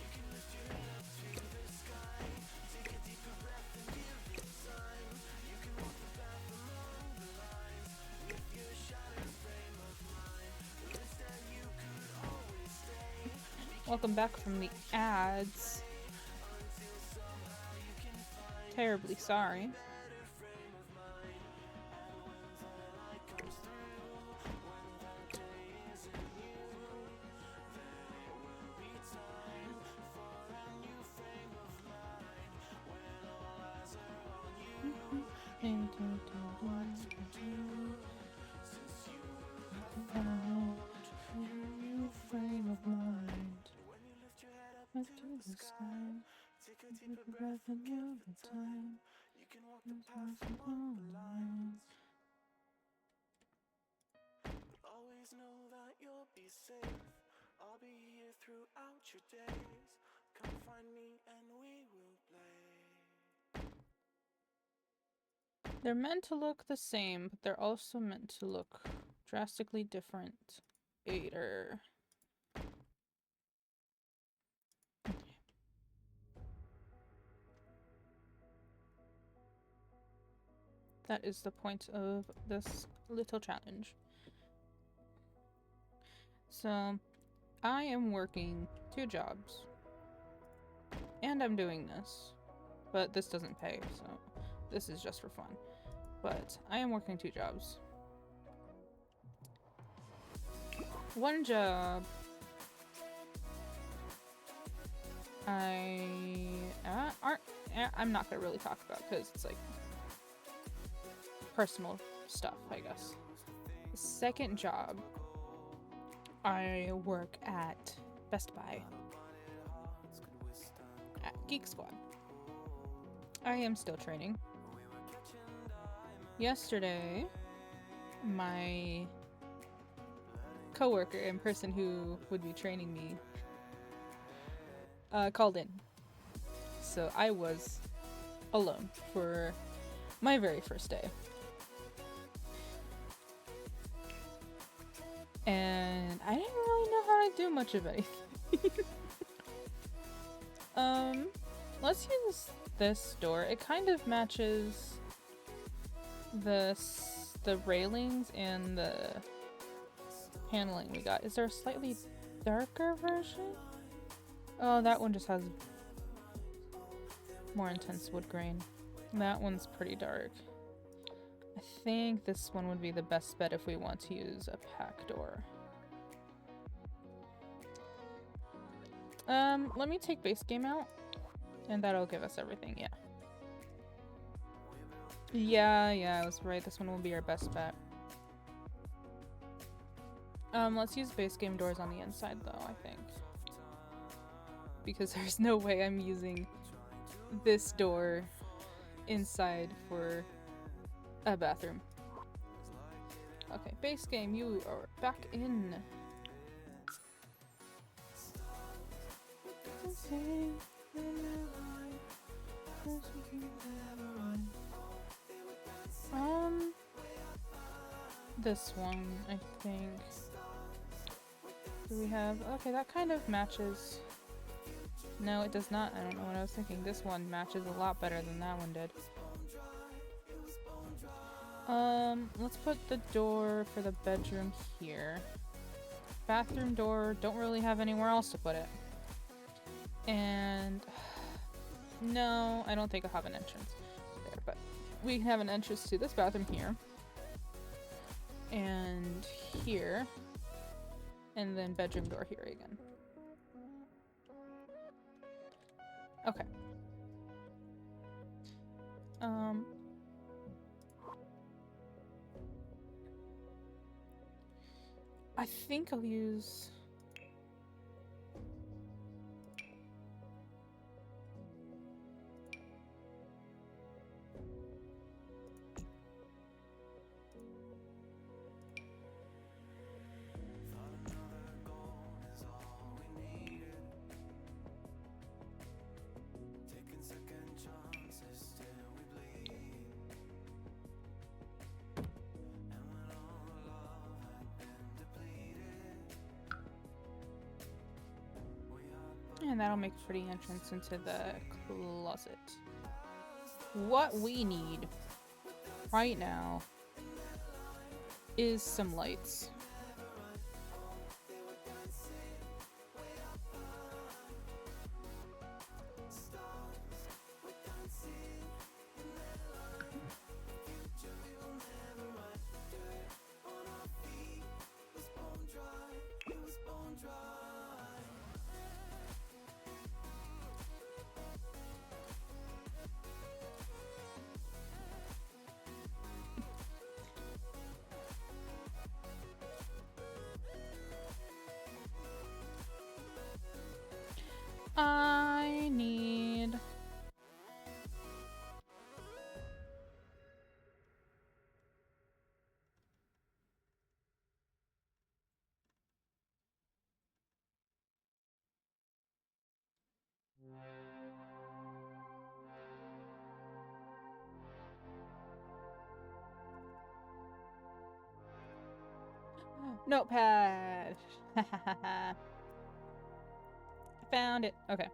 Welcome back from the ads. Terribly sorry. Frame of mind. Up to the sky. Take a deeper breath and give it time. You can walk the path and all the lines. But always know that you'll be safe. I'll be here throughout your days. Come find me and we will play. They're meant to look the same, but they're also meant to look drastically different. Gator. That is the point of this little challenge. So, I am working 2 jobs. And I'm doing this. But this doesn't pay, so this is just for fun. But I am working 2 jobs. One job I'm not gonna really talk about because it's like personal stuff, I guess. The second job, I work at Best Buy at Geek Squad. I am still training. Yesterday, my coworker and person who would be training me called in. So I was alone for my very first day. And I didn't really know how to do much of anything. Let's use this door. It kind of matches the railings and the paneling we got. Is there a slightly darker version? Oh, that one just has more intense wood grain. That one's pretty dark. I think this one would be the best bet if we want to use a pack door. Let me take base game out, and that'll give us everything, yeah. Yeah, I was right. This one will be our best bet. Let's use base game doors on the inside, though, I think. Because there's no way I'm using this door inside for a bathroom. Okay, base game, you are back in. This one, I think. Do we have... Okay, that kind of matches. No, it does not. I don't know what I was thinking. This one matches a lot better than that one did. Let's put the door for the bedroom here. Bathroom door, don't really have anywhere else to put it. And... No, I don't think I'll have an entrance there, but we have an entrance to this bathroom here. And here. And then bedroom door here again. Okay. I think I'll use... And that'll make a pretty entrance into the closet. What we need right now is some lights. I need... Notepad! Found it. Okay.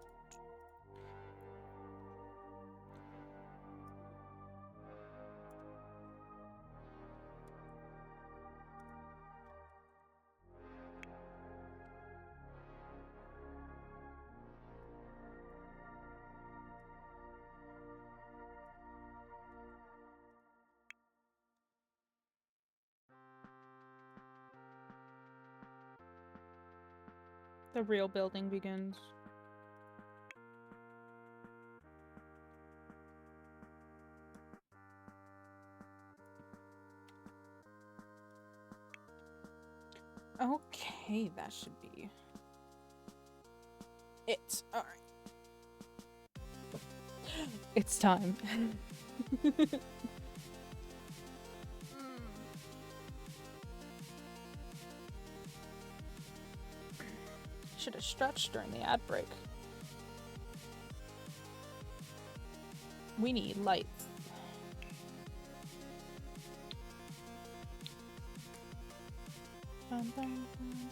the real building begins. Okay, that should be it. Alright. It's time. Should have stretched during the ad break. We need lights. Bum, bum, bum, bum.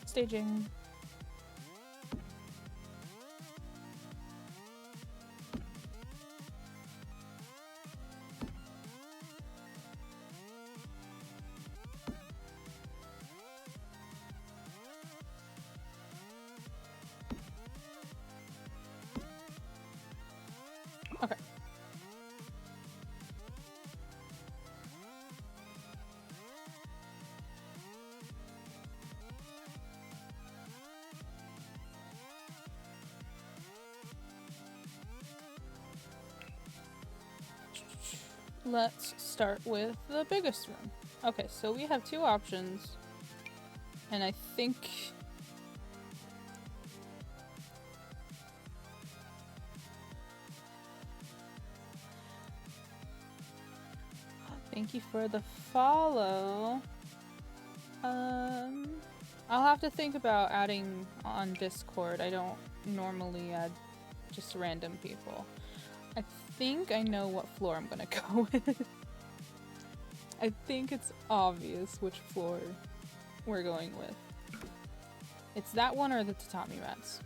Staging. Okay. Let's start with the biggest room. Okay, so we have two options, and I think thank you for the follow. I'll have to think about adding on Discord. I don't normally add just random people. I think I know what floor I'm gonna go with. I think it's obvious which floor we're going with. It's that one or the tatami mats.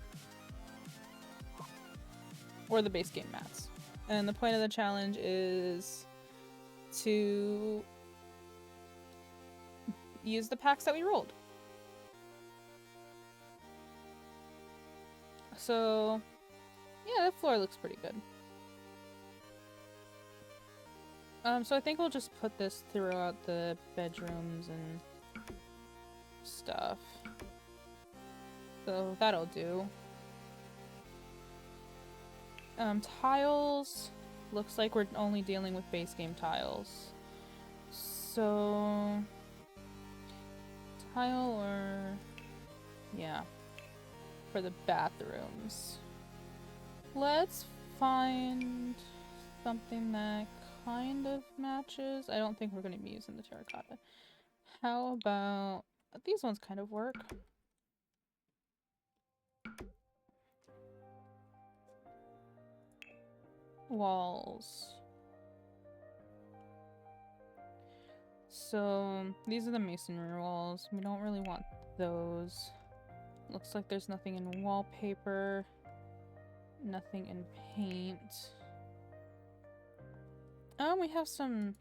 Or the base game mats. And the point of the challenge is to use the packs that we rolled. So, yeah, that floor looks pretty good. So I think we'll just put this throughout the bedrooms and stuff. So that'll do. Tiles. Looks like we're only dealing with base game tiles. So... tile or... yeah. For the bathrooms. Let's find something that kind of matches. I don't think we're going to be using the terracotta. How about... these ones kind of work. Walls. So, these are the masonry walls. We don't really want those. Looks like there's nothing in wallpaper. Nothing in paint. Oh, we have some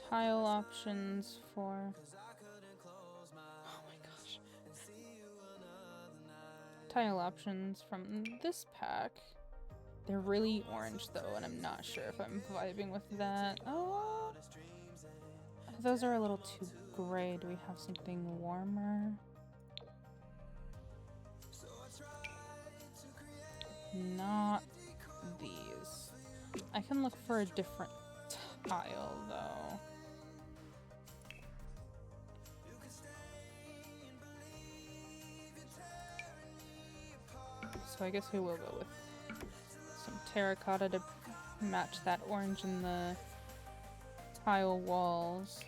tile options for... oh my gosh. Tile options from this pack. They're really orange though, and I'm not sure if I'm vibing with that. Oh, those are a little too gray. Do we have something warmer? Not these. I can look for a different tile though. So I guess we will go with terracotta to match that orange in the tile walls.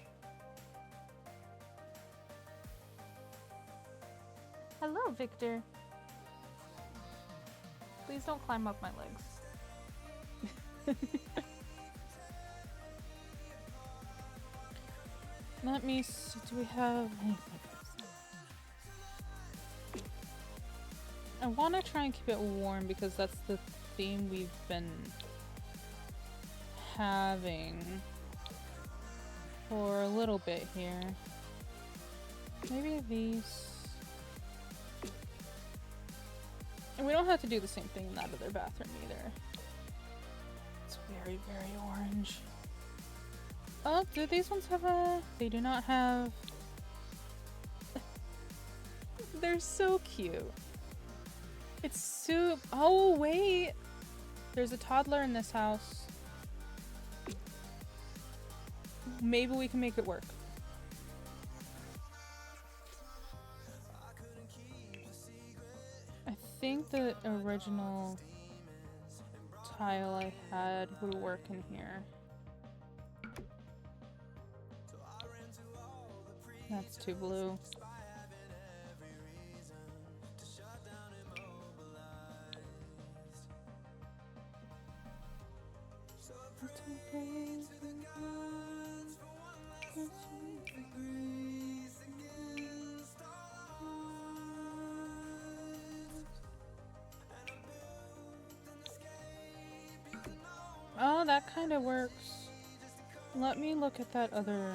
Hello, Victor. Please don't climb up my legs. Let me see, do we have anything else? I want to try and keep it warm because that's the theme we've been having for a little bit here. Maybe these. And we don't have to do the same thing in that other bathroom either. It's very, very orange. Oh, do these ones have a... They do not have... They're so cute. It's soup. Oh, wait. There's a toddler in this house. Maybe we can make it work. I think the original tile I had would work in here. That's too blue. Oh, that kind of works. Let me look at that other...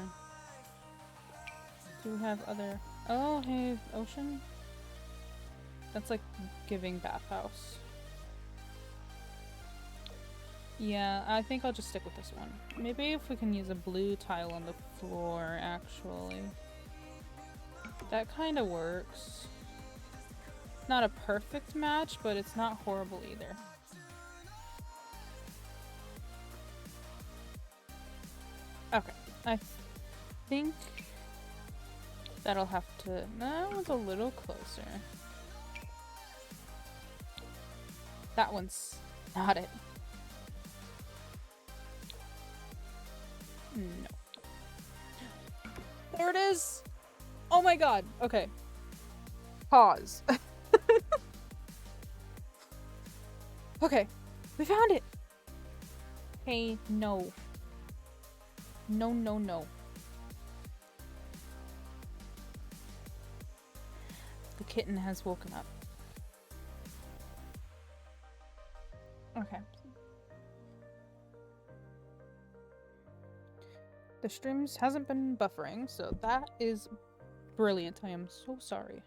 Do we have other... Oh, hey, ocean? That's like giving bathhouse. Yeah, I think I'll just stick with this one. Maybe if we can use a blue tile on the floor, actually. That kind of works. Not a perfect match, but it's not horrible either. Okay, I think that'll have to... That one's a little closer. That one's not it. No. There it is! Oh my god! Okay. Pause. Okay, we found it! Hey, no. No, no, no. The kitten has woken up. Okay. The streams hasn't been buffering, so that is brilliant. I am so sorry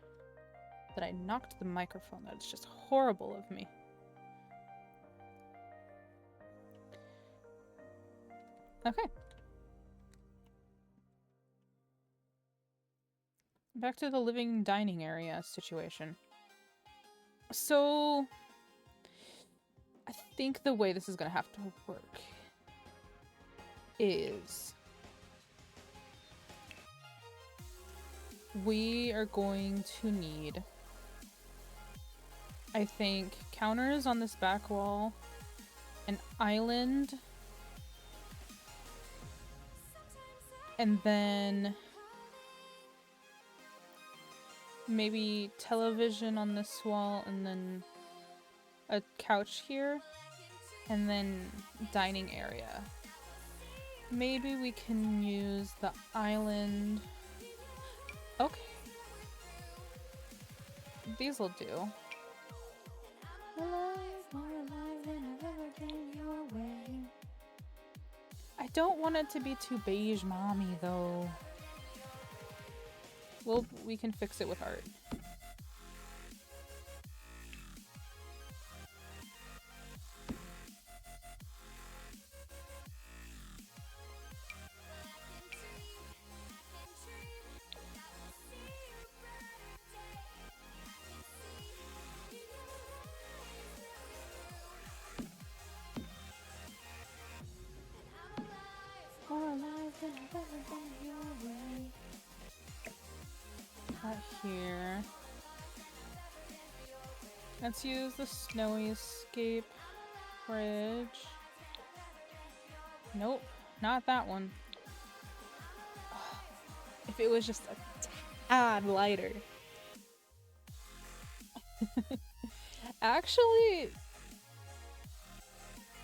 that I knocked the microphone. That's just horrible of me. Okay. Back to the living dining area situation. So, I think the way this is gonna have to work is we are going to need, I think, counters on this back wall, an island, and then maybe television on this wall, and then a couch here, and then dining area. Maybe we can use the island. Okay. These'll do. I don't want it to be too beige mommy though. Well, we can fix it with art. Here. Let's use the snowy escape Fridge. Nope, not that one. If it was just a tad lighter. Actually,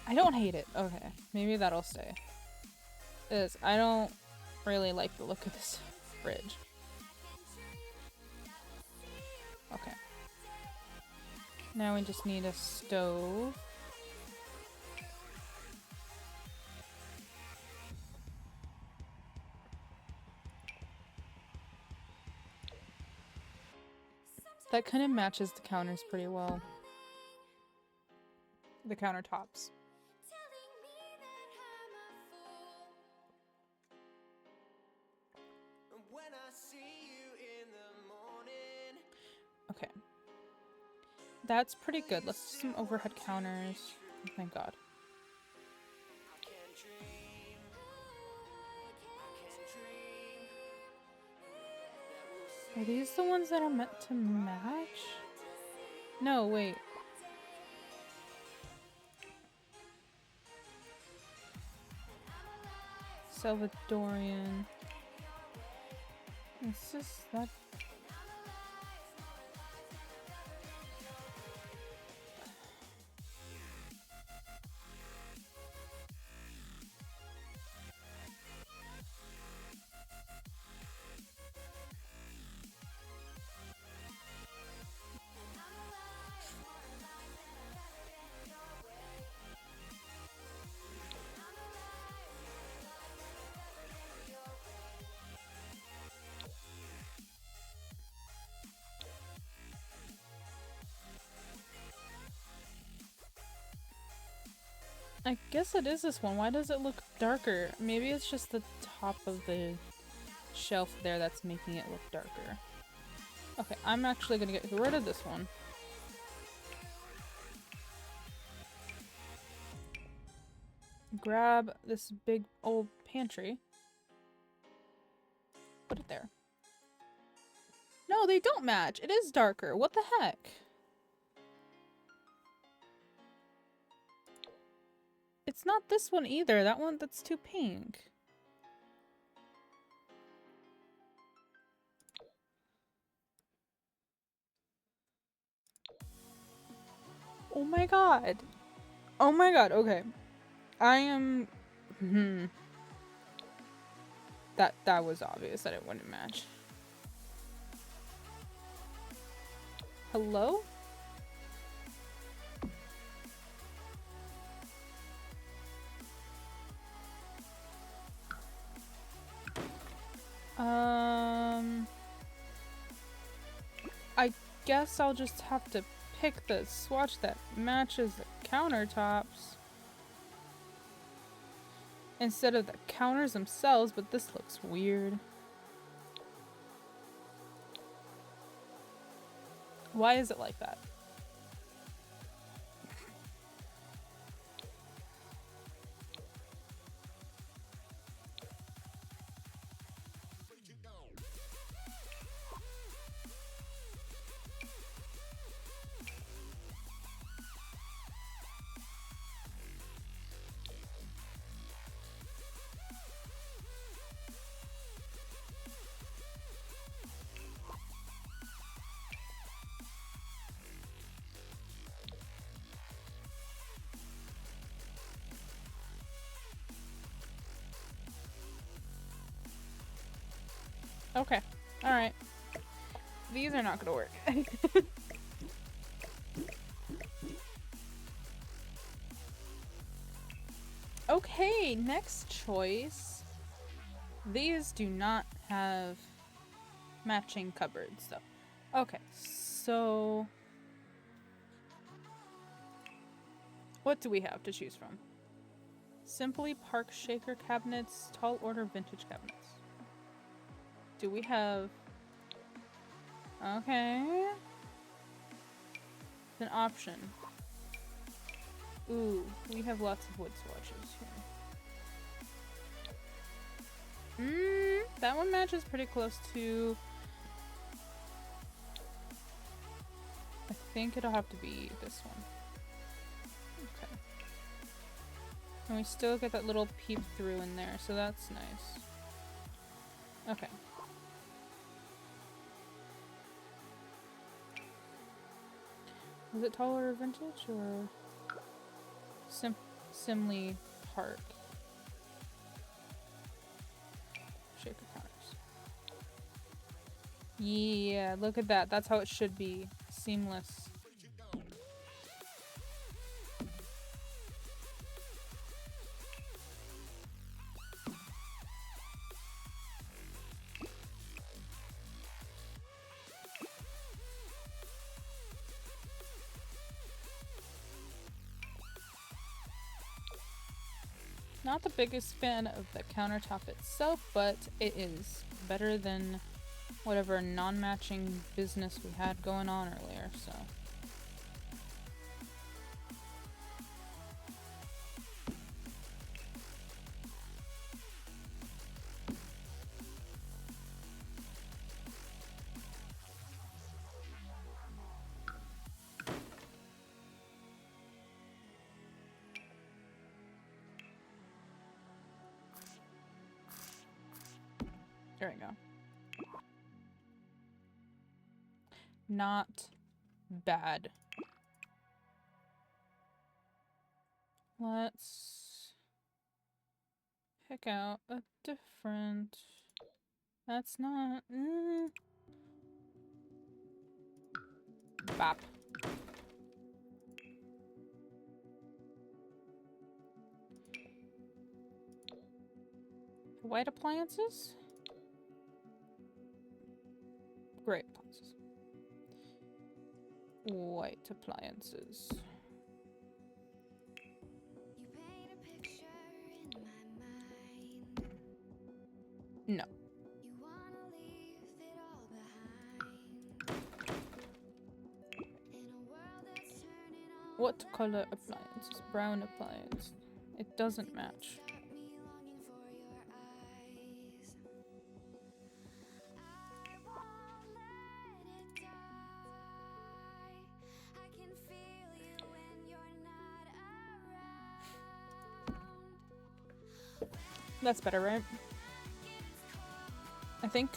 I don't hate it. Okay, maybe that'll stay. I don't really like the look of this fridge. Okay. Now we just need a stove. That kind of matches the counters pretty well. The countertops. Okay. That's pretty good. Let's do some overhead counters. Oh, thank God. Are these the ones that are meant to match? No, wait. Salvadorian. It's just that. I guess it is this one. Why does it look darker? Maybe it's just the top of the shelf there that's making it look darker. Okay, I'm actually gonna get rid of this one. Grab this big old pantry. Put it there. No, they don't match. It is darker. What the heck? It's not this one either. That one, that's too pink. Oh my god. Oh my god, okay. I am... That was obvious that it wouldn't match. Hello? I guess I'll just have to pick the swatch that matches the countertops instead of the counters themselves, but this looks weird. Why is it like that? Okay. Alright. These are not gonna work. Okay, next choice. These do not have matching cupboards, though. Okay, so... what do we have to choose from? Simply Park Shaker cabinets, tall order vintage cabinets. Do we have... okay. It's an option. Ooh, we have lots of wood swatches here. That one matches pretty close to... I think it'll have to be this one. Okay. And we still get that little peep through in there, so that's nice. Okay. Was it taller vintage or Simley Park? Shaker counters. Yeah, look at that. That's how it should be. Seamless. Not the biggest fan of the countertop itself, but it is better than whatever non-matching business we had going on earlier, so. There we go. Not bad. Let's pick out a different... That's not... Bop. White appliances? Gray appliances. White appliances. You paint a picture in my mind. No. You wanna leave it all behind. In a world that's turning on. What color appliances? Brown appliance. It doesn't match. Got me longing for your eyes. I won't let it die. I can feel you when you're not around. That's better, right? I think.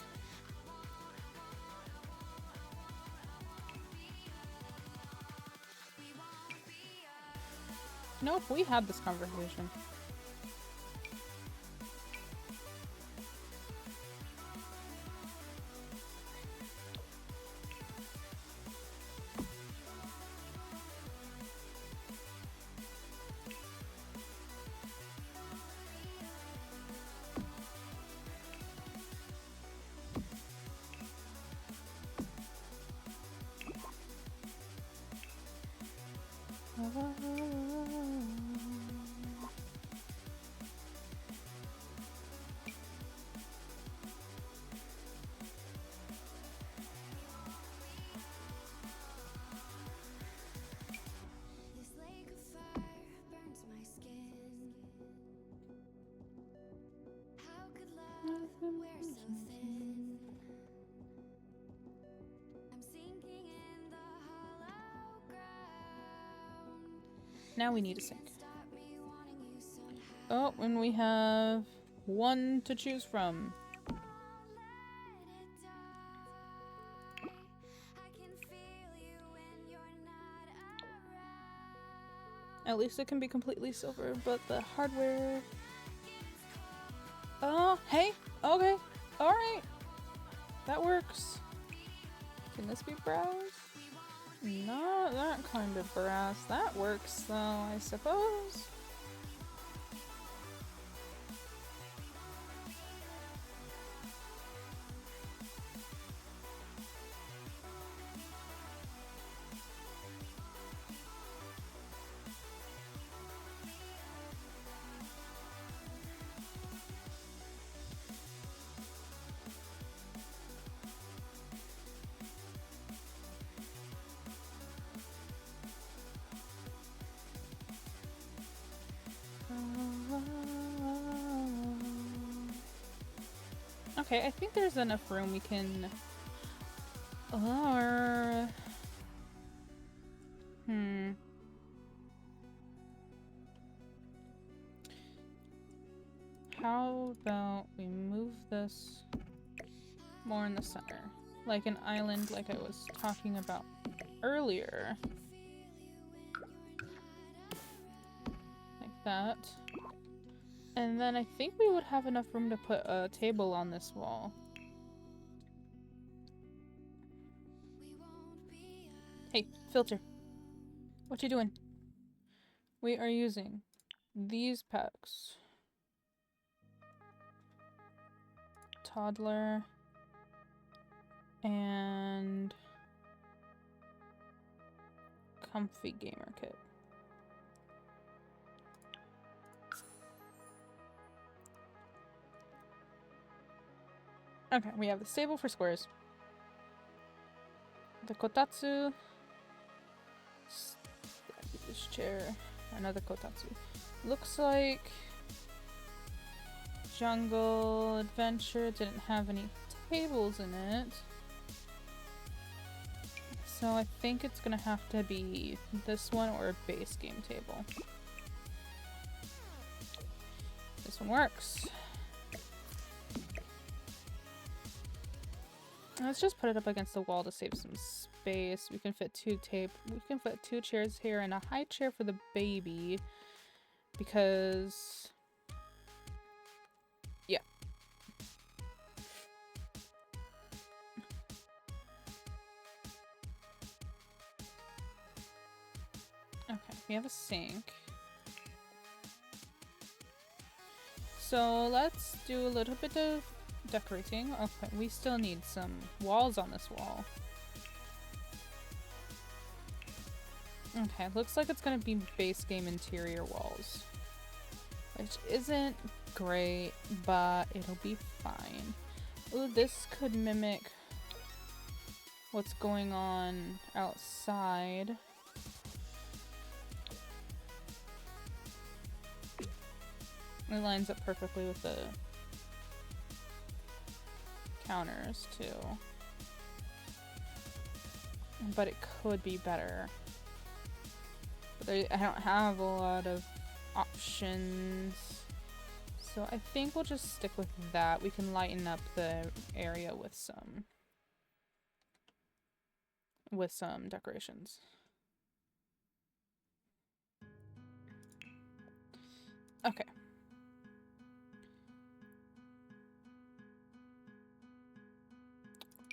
Nope, we had this conversation. This lake of fire burns my skin. How could love wear so thin? I'm sinking in the hollow ground. Now we need a sink. Stop me wanting you somehow. Oh, and we have one to choose from. Won't let it die. I can feel you when you're not around. At least it can be completely silver, but the hardware... Oh, hey, okay, alright. That works. Can this be brass? Not that kind of brass. That works though, I suppose. Okay, I think there's enough room we can... Or... how about we move this more in the center? Like an island like I was talking about earlier. Like that. And then I think we would have enough room to put a table on this wall. Hey, filter. What you doing? We are using these packs. Toddler and Comfy Gamer Kit. Okay, we have the stable for squares. The kotatsu. This chair. Another kotatsu. Looks like Jungle Adventure didn't have any tables in it. So I think it's gonna have to be this one or a base game table. This one works. Let's just put it up against the wall to save some space. We can fit two chairs here and a high chair for the baby. Because yeah. Okay, we have a sink. So let's do a little bit of decorating. Okay, we still need some walls on this wall. Okay, looks like it's gonna be base game interior walls. Which isn't great, but it'll be fine. Ooh, this could mimic what's going on outside. It lines up perfectly with the counters too. But it could be better. But I don't have a lot of options. So I think we'll just stick with that. We can lighten up the area with some decorations. Okay.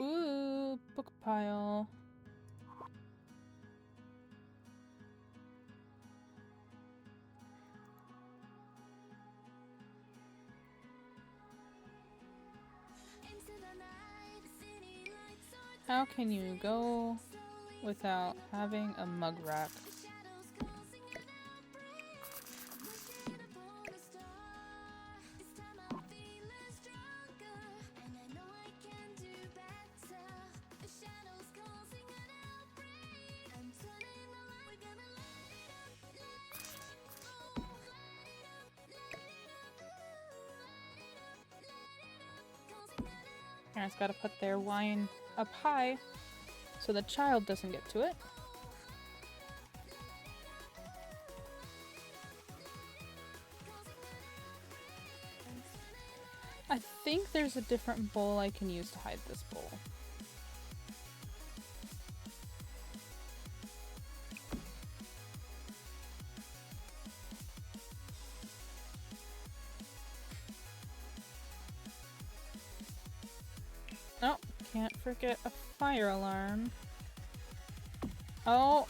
Ooh, book pile. How can you go without having a mug rack? Parents gotta put their wine up high so the child doesn't get to it. I think there's a different bowl I can use to hide this bowl. Oh, can't forget a fire alarm. Oh,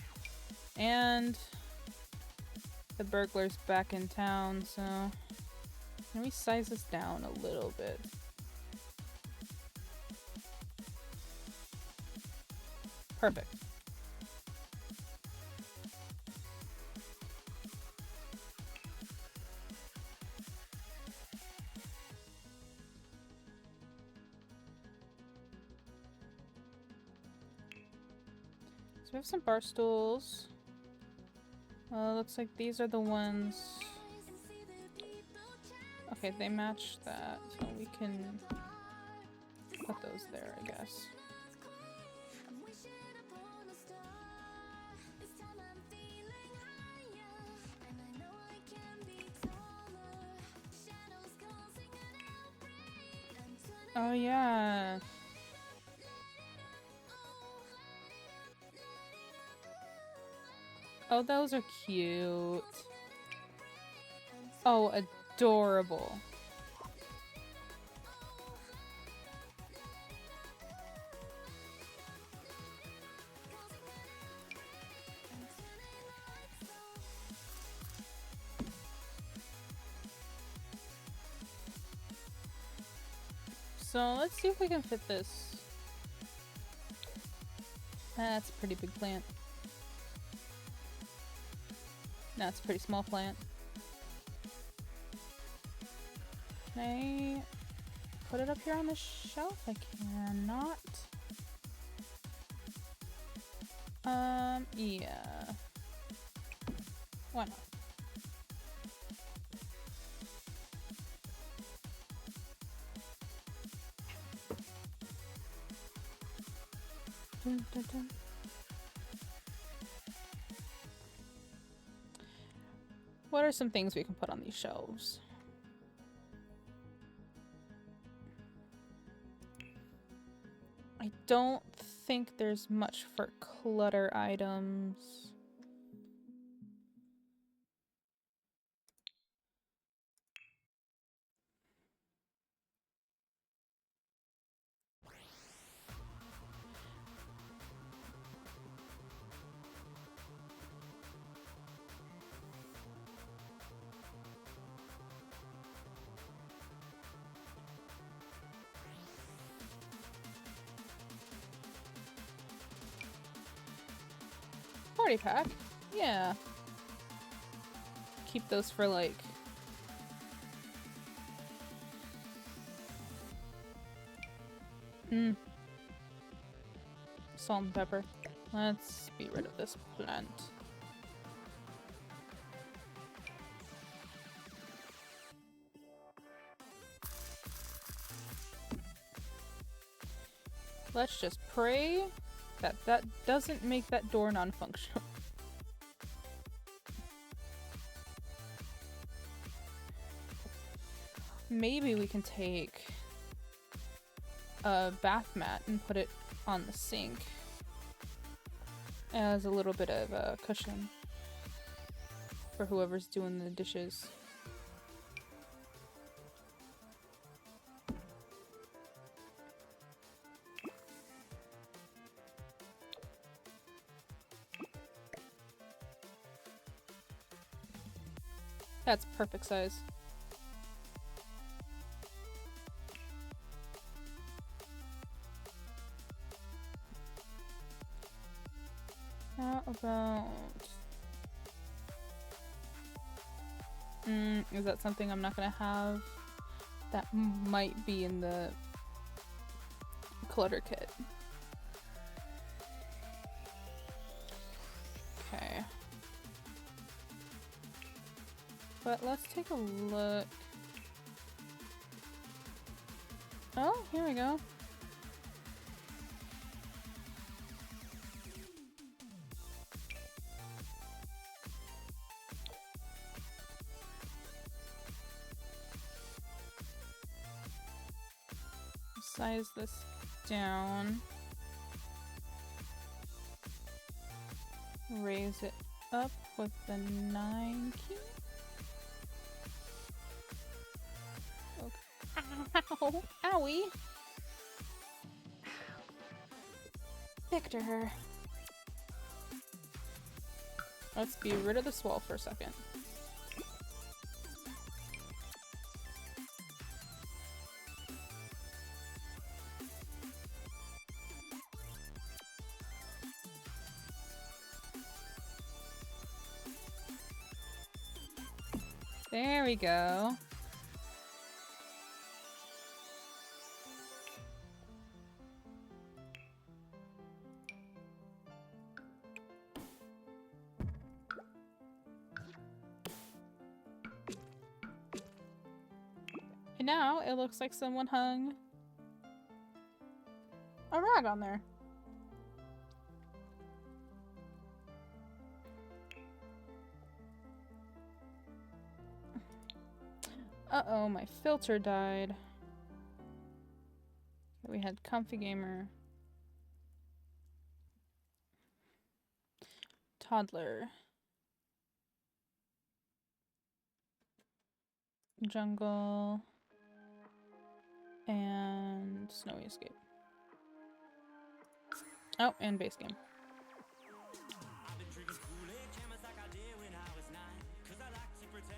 and the burglar's back in town, so can we size this down a little bit? Perfect. So we have some bar stools. Looks like these are the ones. Okay, they match that, so we can put those there, I guess. Oh yeah. Oh, those are cute. Oh, adorable. So let's see if we can fit this. That's a pretty big plant. That's a pretty small plant. Can I put it up here on the shelf? I cannot. Yeah. Why not? Dun, dun, dun. What are some things we can put on these shelves? I don't think there's much for clutter items. Party pack? Yeah. Keep those for like... Salt and pepper. Let's be rid of this plant. Let's just pray that that doesn't make that door non-functional. Maybe we can take a bath mat and put it on the sink as a little bit of a cushion for whoever's doing the dishes. That's perfect size. How about... is that something I'm not gonna have? That might be in the clutter kit. Okay. But let's take a look. Oh, here we go. Size this down. Raise it up with the 9 key. Okay. Ow! Owie! Victor. Let's be rid of this wall for a second. There we go. And now it looks like someone hung a rag on there. Uh-oh, my filter died. We had Comfy Gamer, Toddler, Jungle, and Snowy Escape. Oh, and base game.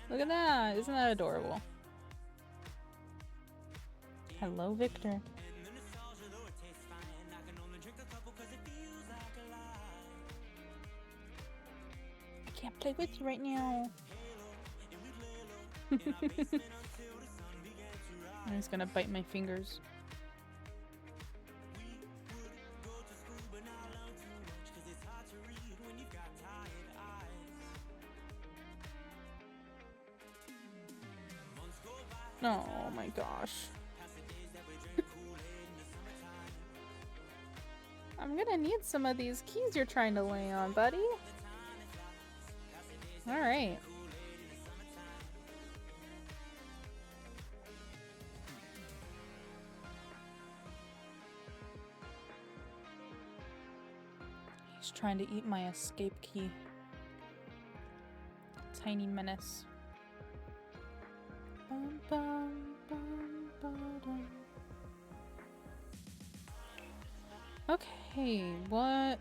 Look at that! Isn't that adorable? Hello, Victor. I can't play with you right now. I'm just gonna bite my fingers. Oh my gosh. I'm gonna need some of these keys you're trying to lay on, buddy. Alright. He's trying to eat my escape key. Tiny menace. Bum, bum, bum, ba-dum. Okay, what?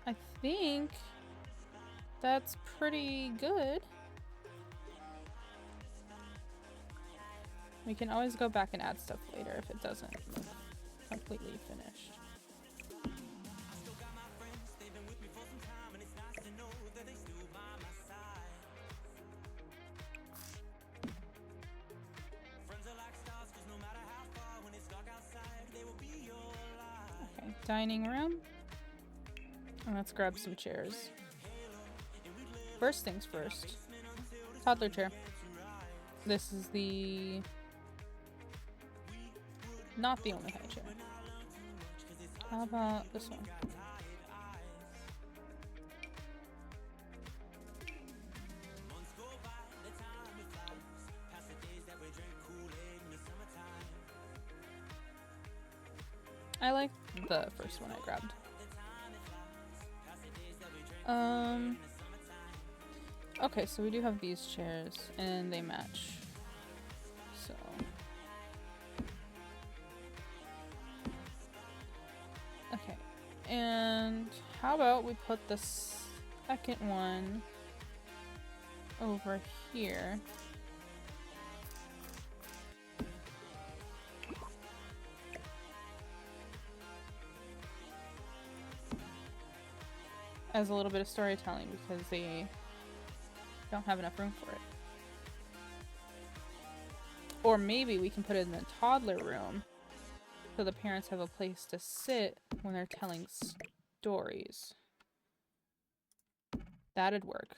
I think that's pretty good. We can always go back and add stuff later if it doesn't look completely finished. Okay, dining room. And let's grab some chairs. First things first. Toddler chair. This is the... not the only high chair. How about this one? I like the first one I grabbed. Okay, so we do have these chairs, and they match. So... okay, and how about we put the second one over here. As a little bit of storytelling because they don't have enough room for it. Or maybe we can put it in the toddler room so the parents have a place to sit when they're telling stories. That'd work.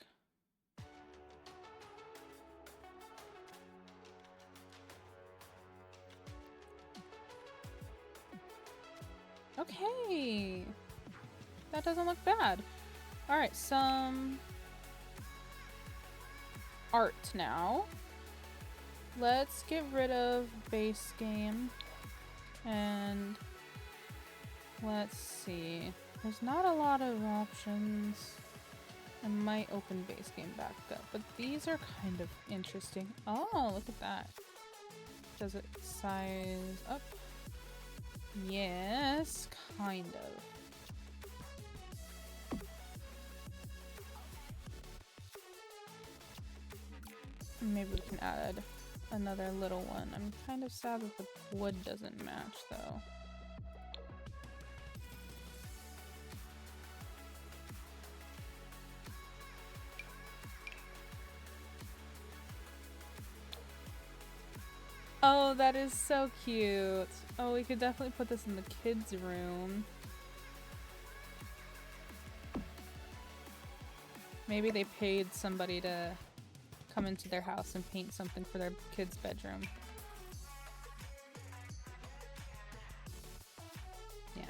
Okay. That doesn't look bad. Alright, some art now. Let's get rid of base game. And let's see. There's not a lot of options. I might open base game back up, but these are kind of interesting. Oh, look at that. Does it size up? Yes, kind of. Maybe we can add another little one. I'm kind of sad that the wood doesn't match though. Oh, that is so cute. Oh, we could definitely put this in the kids' room. Maybe they paid somebody to come into their house and paint something for their kid's bedroom. Yeah.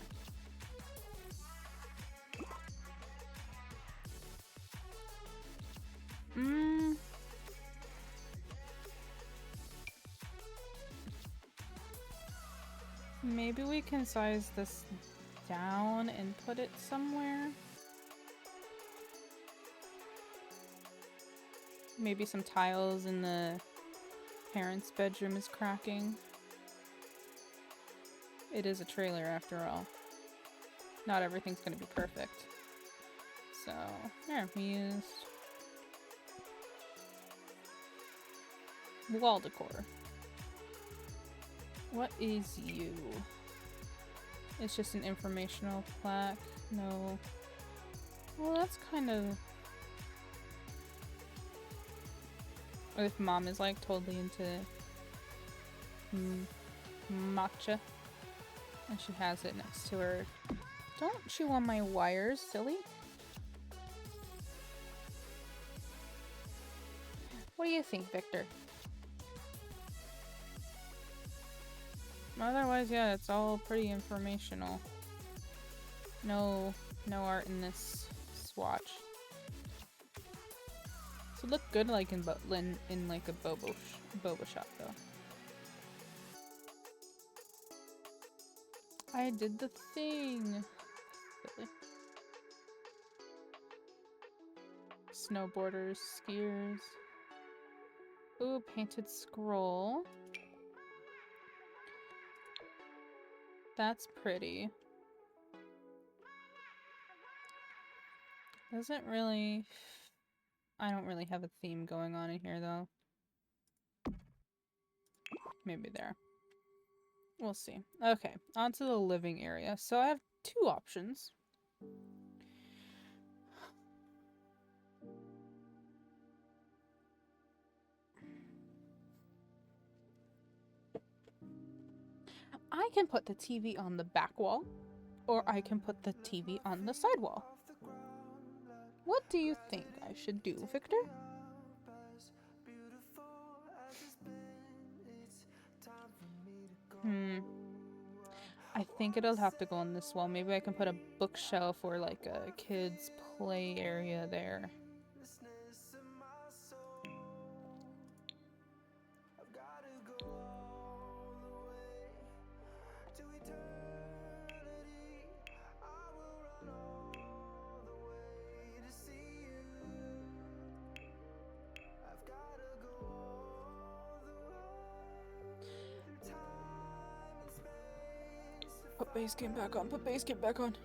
Maybe we can size this down and put it somewhere. Maybe some tiles in the parents' bedroom is cracking. It is a trailer after all. Not everything's gonna be perfect. So, there, we used wall decor. What is you? It's just an informational plaque. No. Well, that's kind of... Or if mom is like totally into matcha and she has it next to her. Don't chew on my wires, silly. What do you think, Victor? Otherwise, yeah, it's all pretty informational. No art in this swatch. So look good like in like a boba shop though. I did the thing. Really. Snowboarders, skiers. Ooh, painted scroll. That's pretty. Doesn't really... I don't really have a theme going on in here though. Maybe there. We'll see. Okay, on to the living area. So I have two options. I can put the TV on the back wall, or I can put the TV on the side wall. What do you think I should do, Victor? I think it'll have to go on this wall. Maybe I can put a bookshelf or like a kid's play area there. Put base game back on. Put base game back on.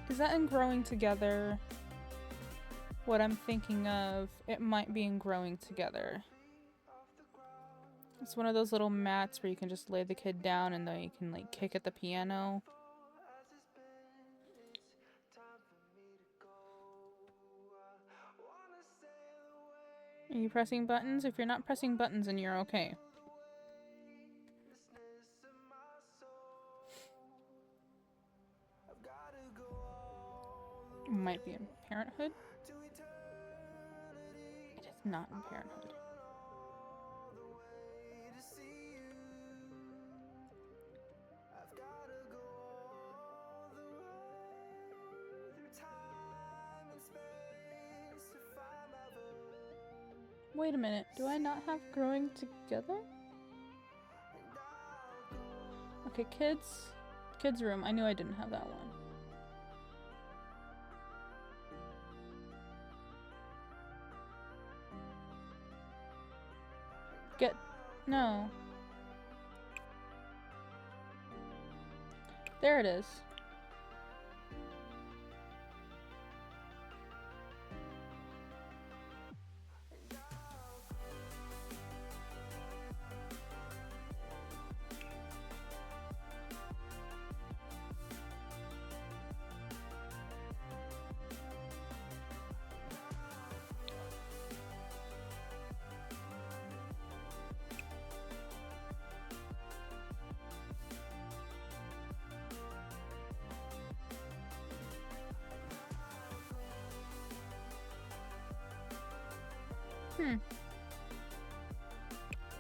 Is that in Growing Together? What I'm thinking of, it might be in Growing Together. It's one of those little mats where you can just lay the kid down and then you can like kick at the piano. Are you pressing buttons? If you're not pressing buttons, then you're okay. Might be in Parenthood. It is not in Parenthood. Wait a minute, do I not have Growing Together? Okay, kids room. I knew I didn't have that one. No. There it is.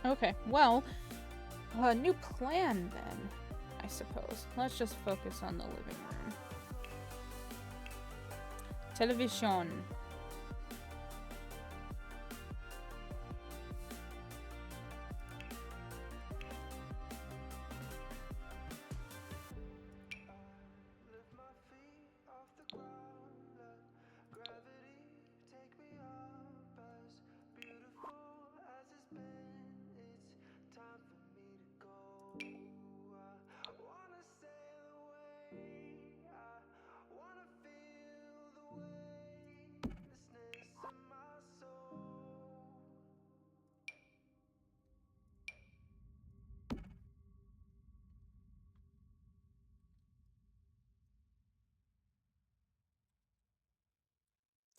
Okay, well, a new plan then, I suppose. Let's just focus on the living room. Television.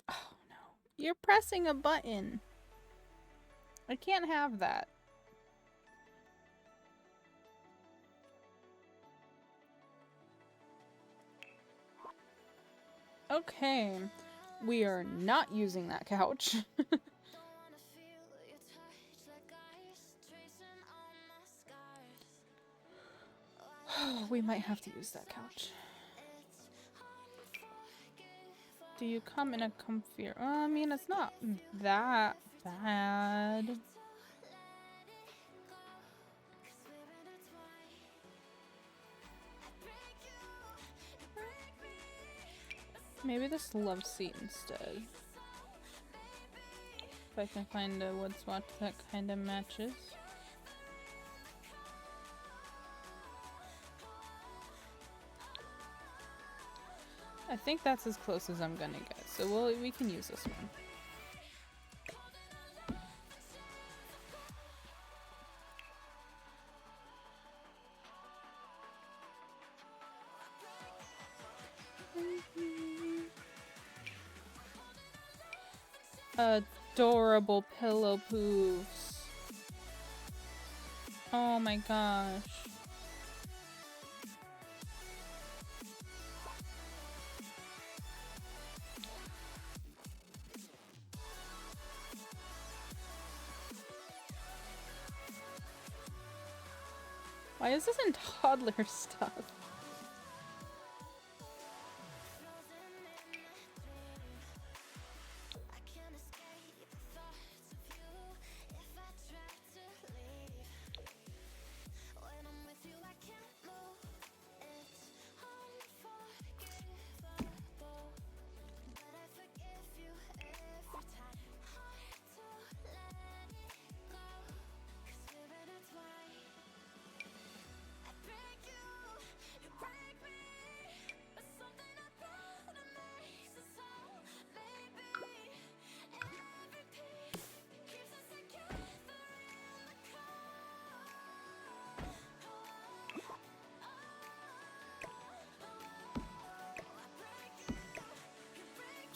Oh no. You're pressing a button. I can't have that. Okay. We are not using that couch. We might have to use that couch. Do you come in a comfier? I mean, it's not that bad. Maybe this love seat instead. If I can find a wood swatch that kind of matches. I think that's as close as I'm gonna get, so we can use this one. Adorable pillow poofs. Oh my gosh. Why is this in toddler stuff?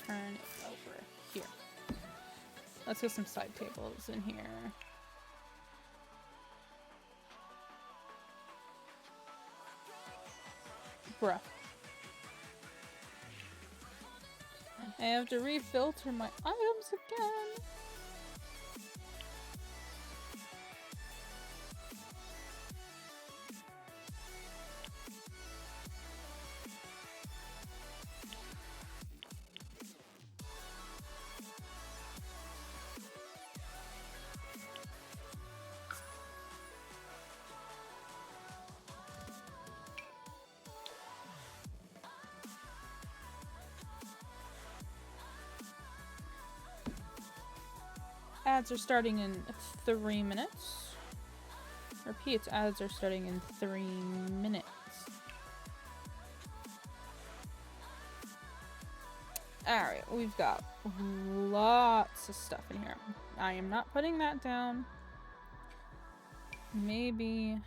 Turn it over here. Let's get some side tables in here. Bruh. I have to refilter my items again. Ads are starting in 3 minutes. Repeat, ads are starting in 3 minutes. Alright, we've got lots of stuff in here. I am not putting that down. Maybe...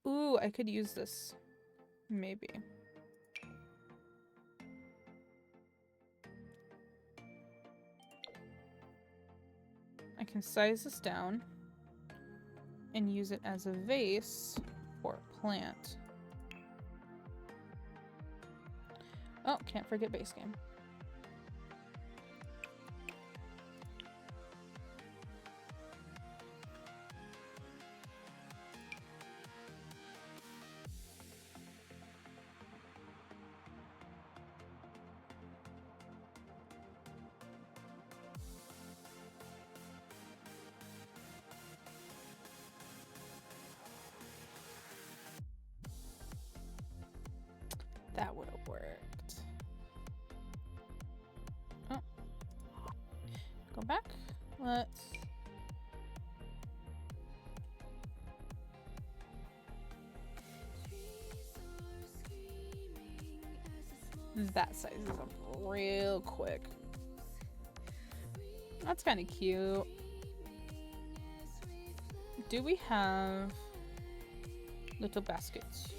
Ooh, I could use this. Maybe. I can size this down and use it as a vase for a plant. Oh, can't forget base game. That would have worked. Oh. Go back. Let's... That size is up real quick. That's kind of cute. Do we have little baskets?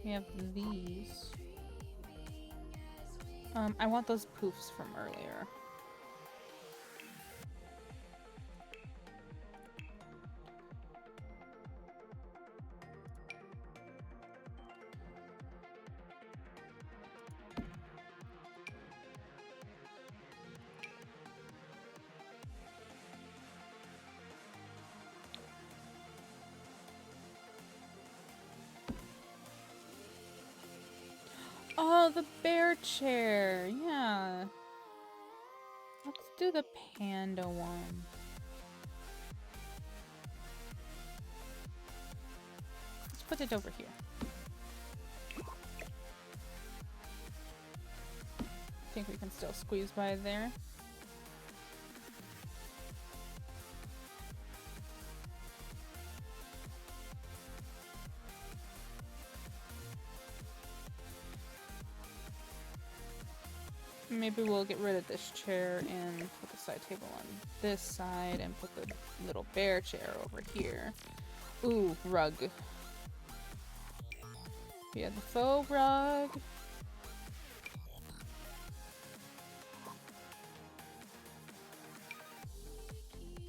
We have these. I want those poofs from earlier. Oh, the bear chair. Yeah. Let's do the panda one. Let's put it over here. I think we can still squeeze by there. Maybe we'll get rid of this chair and put the side table on this side and put the little bear chair over here. Ooh, rug. We have the faux rug.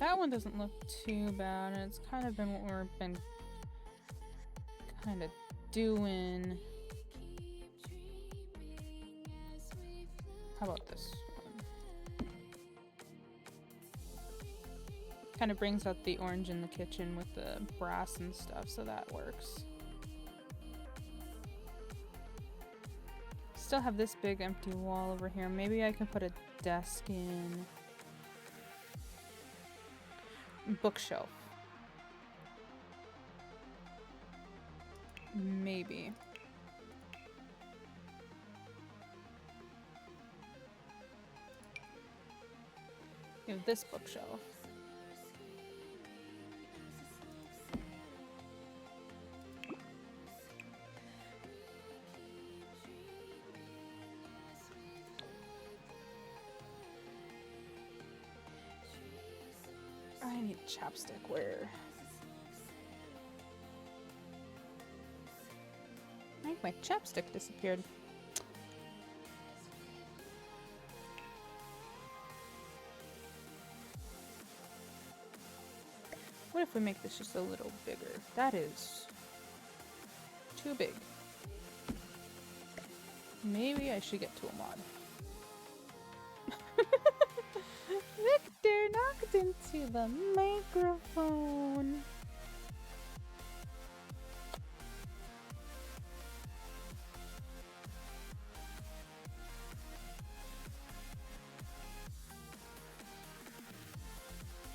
That one doesn't look too bad, and it's kind of been what we've been kind of doing. How about this one? Kind of brings out the orange in the kitchen with the brass and stuff, so that works. Still have this big empty wall over here. Maybe I can put a desk in. Bookshelf. Maybe. We have this bookshelf. I need chapstick. Where? I think my chapstick disappeared. What if we make this just a little bigger? That is too big. Maybe I should get to a mod. Victor knocked into the microphone.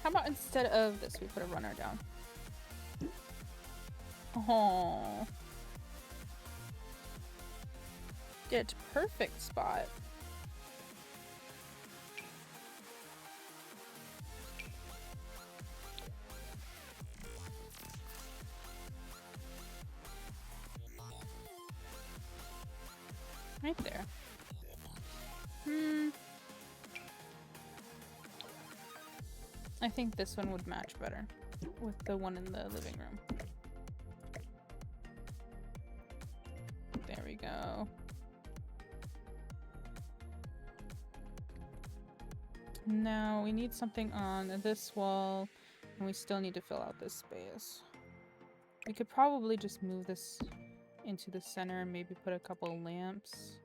How about instead of this, we put a runner down? Oh, it's perfect spot. Right there. I think this one would match better with the one in the living room. There we go. Now we need something on this wall. And we still need to fill out this space. We could probably just move this into the center and maybe put a couple lamps.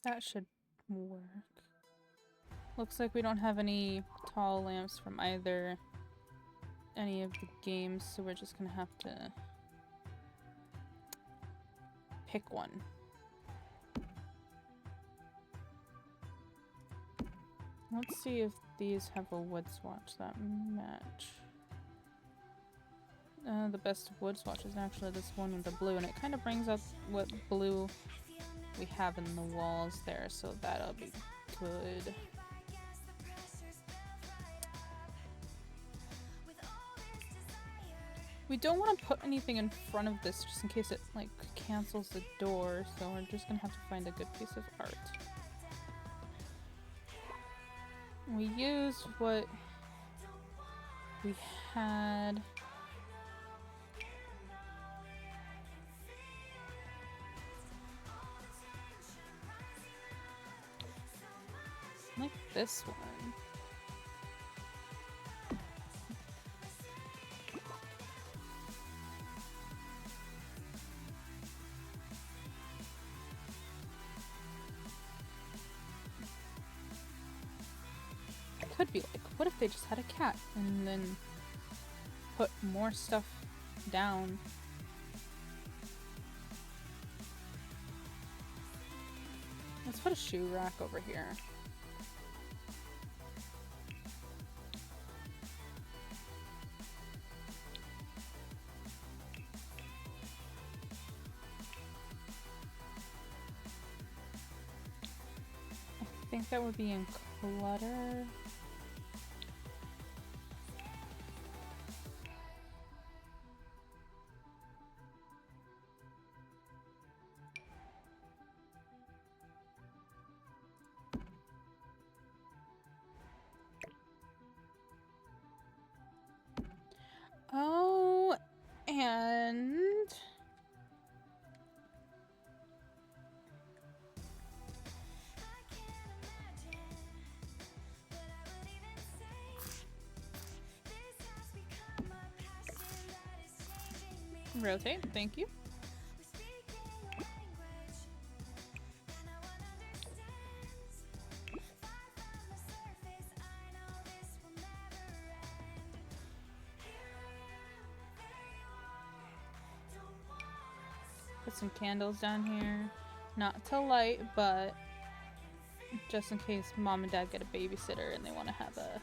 That should work. Looks like we don't have any tall lamps from either any of the games, so we're just gonna have to pick one. Let's see if these have a wood swatch that match. The best wood swatch is actually this one with the blue, and it kind of brings up what blue we have in the walls there, so that'll be good. We don't want to put anything in front of this just in case it like cancels the door, so we're just gonna have to find a good piece of art. We used what we had. Like this one. Could be like, what if they just had a cat and then put more stuff down? Let's put a shoe rack over here. I think that would be in clutter. Oh, and rotate, thank you. Put some candles down here. Not to light, but just in case mom and dad get a babysitter and they want to have a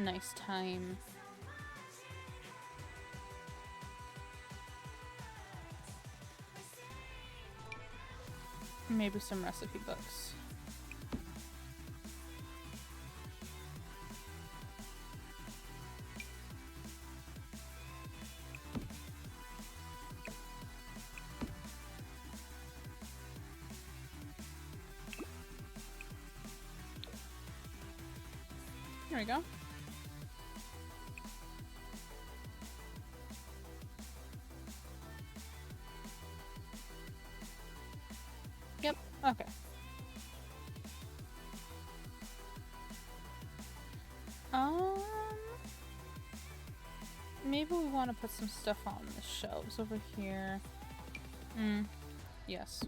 nice time. Maybe some recipe books. There we go. Yep, okay. Maybe we want to put some stuff on the shelves over here. Yes.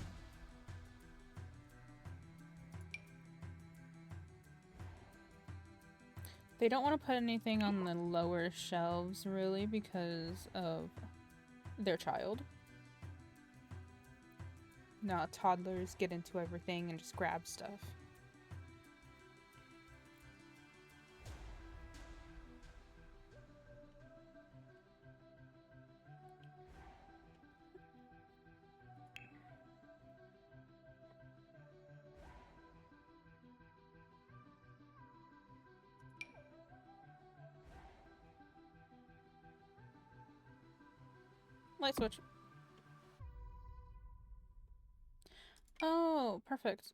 They don't want to put anything on the lower shelves, really, because of their child. Now, toddlers get into everything and just grab stuff. Light switch. Oh, perfect.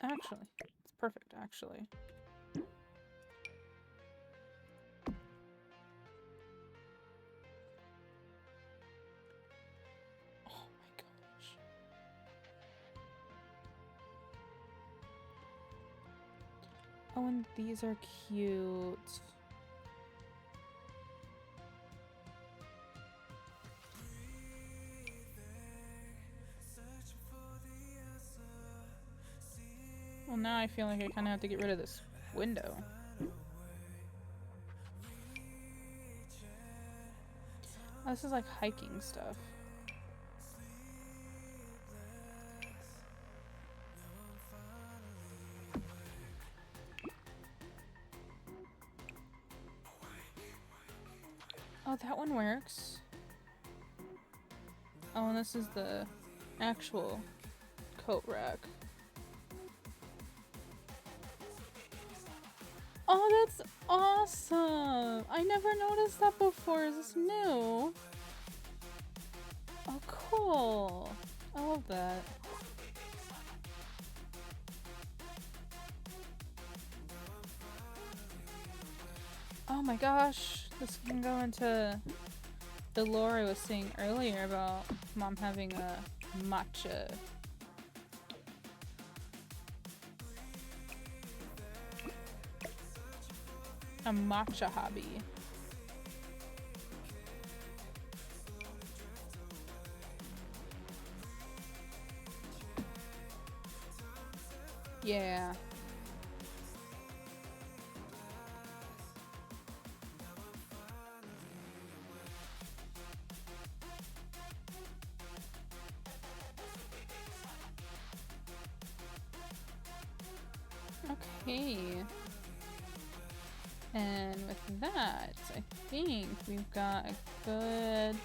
Actually, it's perfect, actually. Oh, and these are cute. Well, now I feel like I kind of have to get rid of this window. Oh, this is like hiking stuff. Oh, that one works. Oh, and this is the actual coat rack. Oh, that's awesome! I never noticed that before. Is this new? Oh, cool. I love that. Oh my gosh. This can go into the lore I was saying earlier about Mom having a matcha. A matcha hobby. Yeah. Okay. And with that, I think we've got a good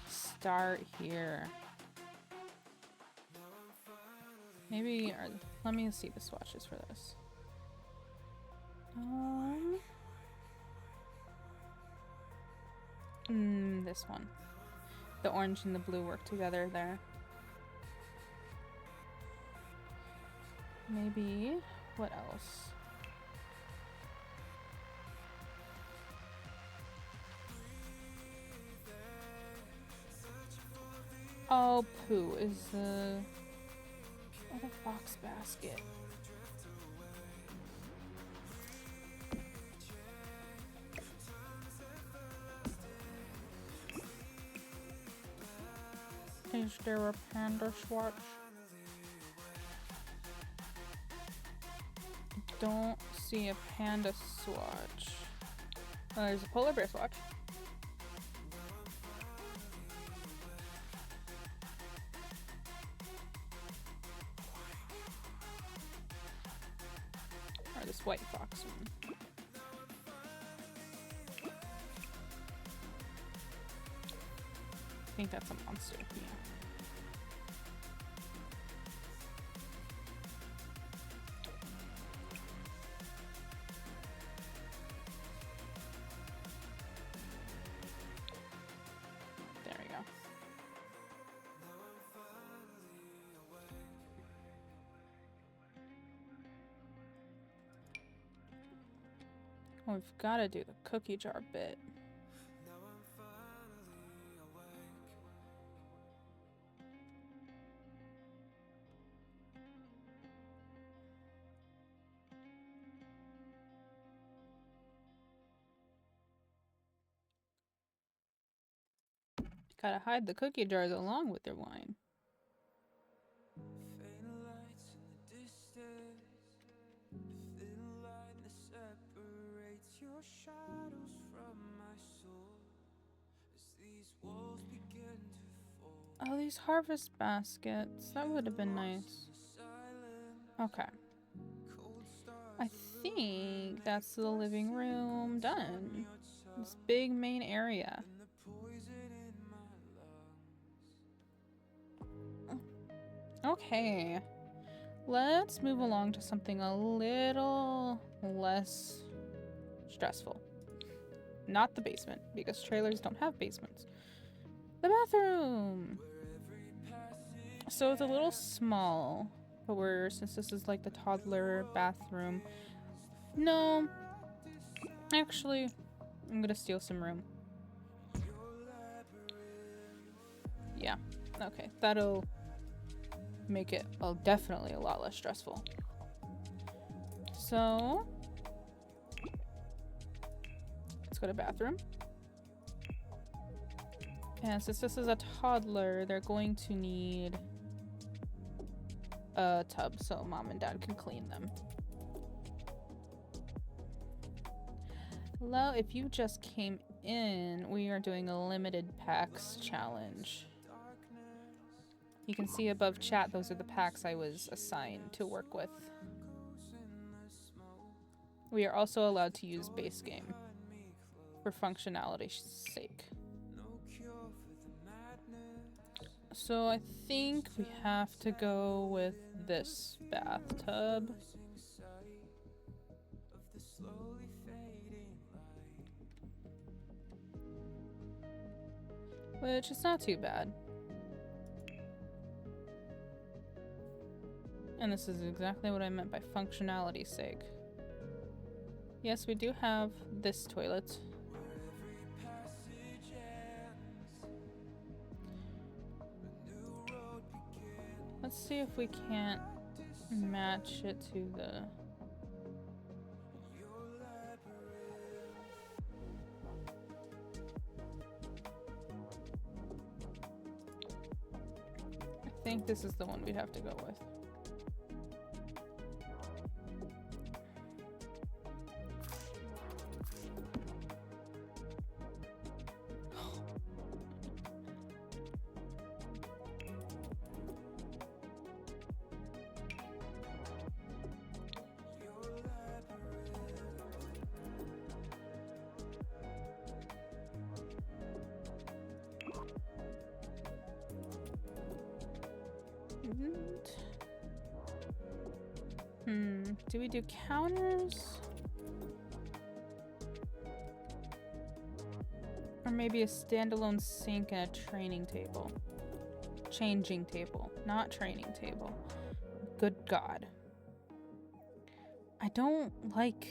start here. Maybe, or let me see the swatches for this. This one. The orange and the blue work together there. Maybe, what else? Oh, poo is the box basket. Is there a panda swatch? Don't see a panda swatch. Oh, there's a polar bear swatch. Or this white fox one. I think that's a monster, yeah. There we go. We've got to do the cookie jar bit. Gotta hide the cookie jars along with their wine. Oh, these harvest baskets. That would have been nice. Okay. I think that's the living room done. This big main area. Okay. Let's move along to something a little less stressful. Not the basement, because trailers don't have basements. The bathroom! So it's a little small, but since this is like the toddler bathroom. No. Actually, I'm gonna steal some room. Yeah. Okay, that'll make it definitely a lot less stressful. So, let's go to bathroom. And since this is a toddler, they're going to need a tub so mom and dad can clean them. Hello, if you just came in, we are doing a limited packs challenge. You can see above chat, those are the packs I was assigned to work with. We are also allowed to use base game for functionality's sake. So I think we have to go with this bathtub. Which is not too bad. And this is exactly what I meant by functionality's sake. Yes, we do have this toilet. Let's see if we can't match it to the... I think this is the one we'd have to go with. Do we do counters? Or maybe a standalone sink and a training table. Changing table, not training table. Good God. I don't like...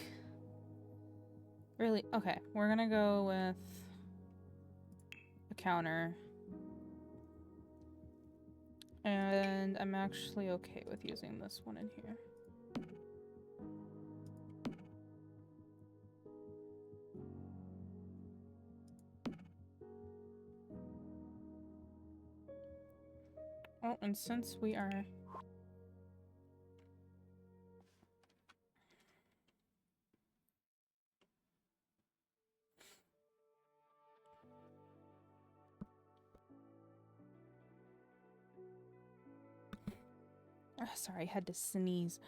Really? Okay, we're gonna go with a counter. And I'm actually okay with using this one in here. Oh, and since we are... sorry, I had to sneeze.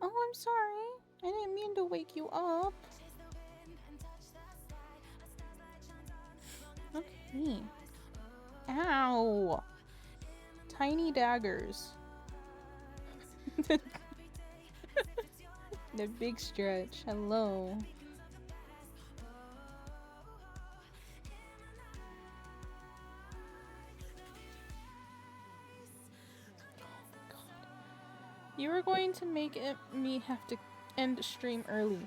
Oh, I'm sorry. I didn't mean to wake you up. Okay. Ow. Tiny daggers. The big stretch. Hello. You were going to make me have to end stream early.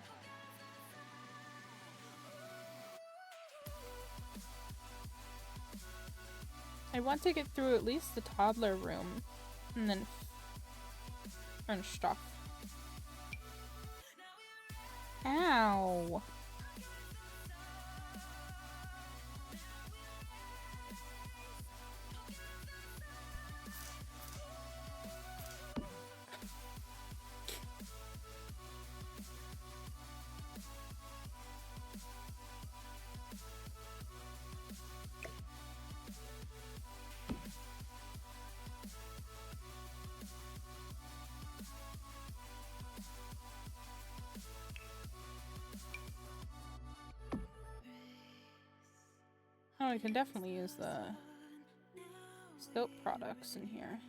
I want to get through at least the toddler room and then and stuff. Ow. Oh, we can definitely use the soap products in here.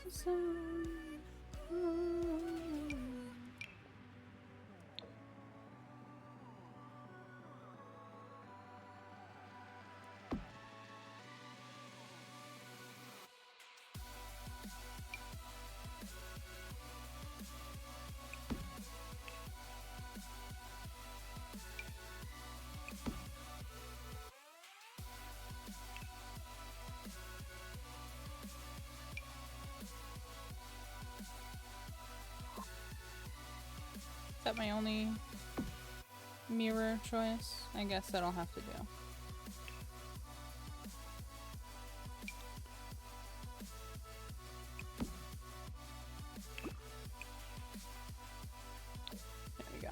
This is that my only mirror choice? I guess that'll have to do. There we go.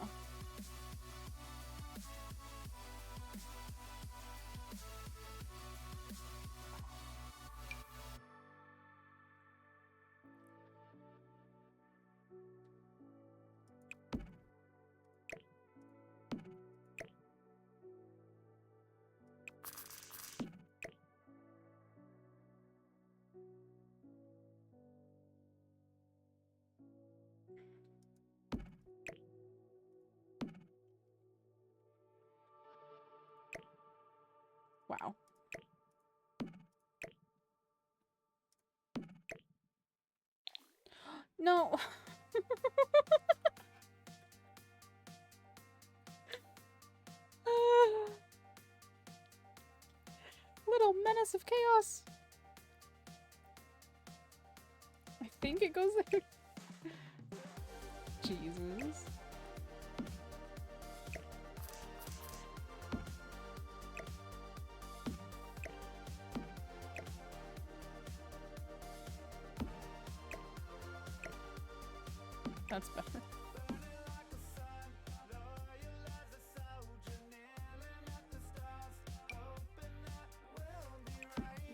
Wow. No. Little menace of chaos. I think it goes there. Jesus. That's better.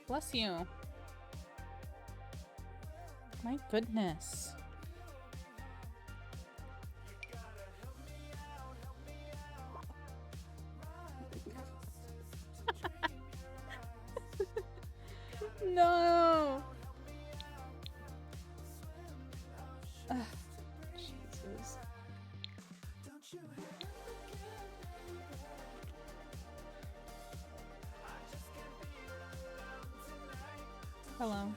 Bless you. My goodness. No. Jesus. Hello.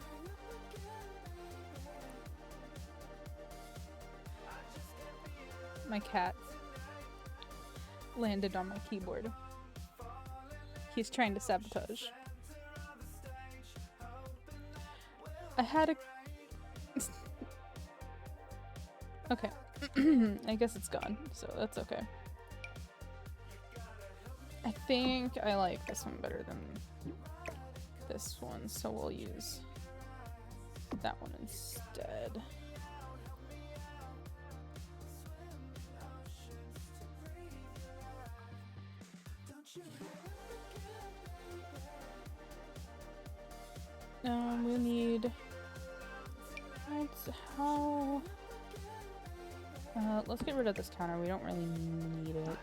My cat landed on my keyboard. He's trying to sabotage. I had a... Okay. I guess it's gone, so that's okay. I think I like this one better than this one, so we'll use that one instead. We'll need... How... let's get rid of this counter. We don't really need it.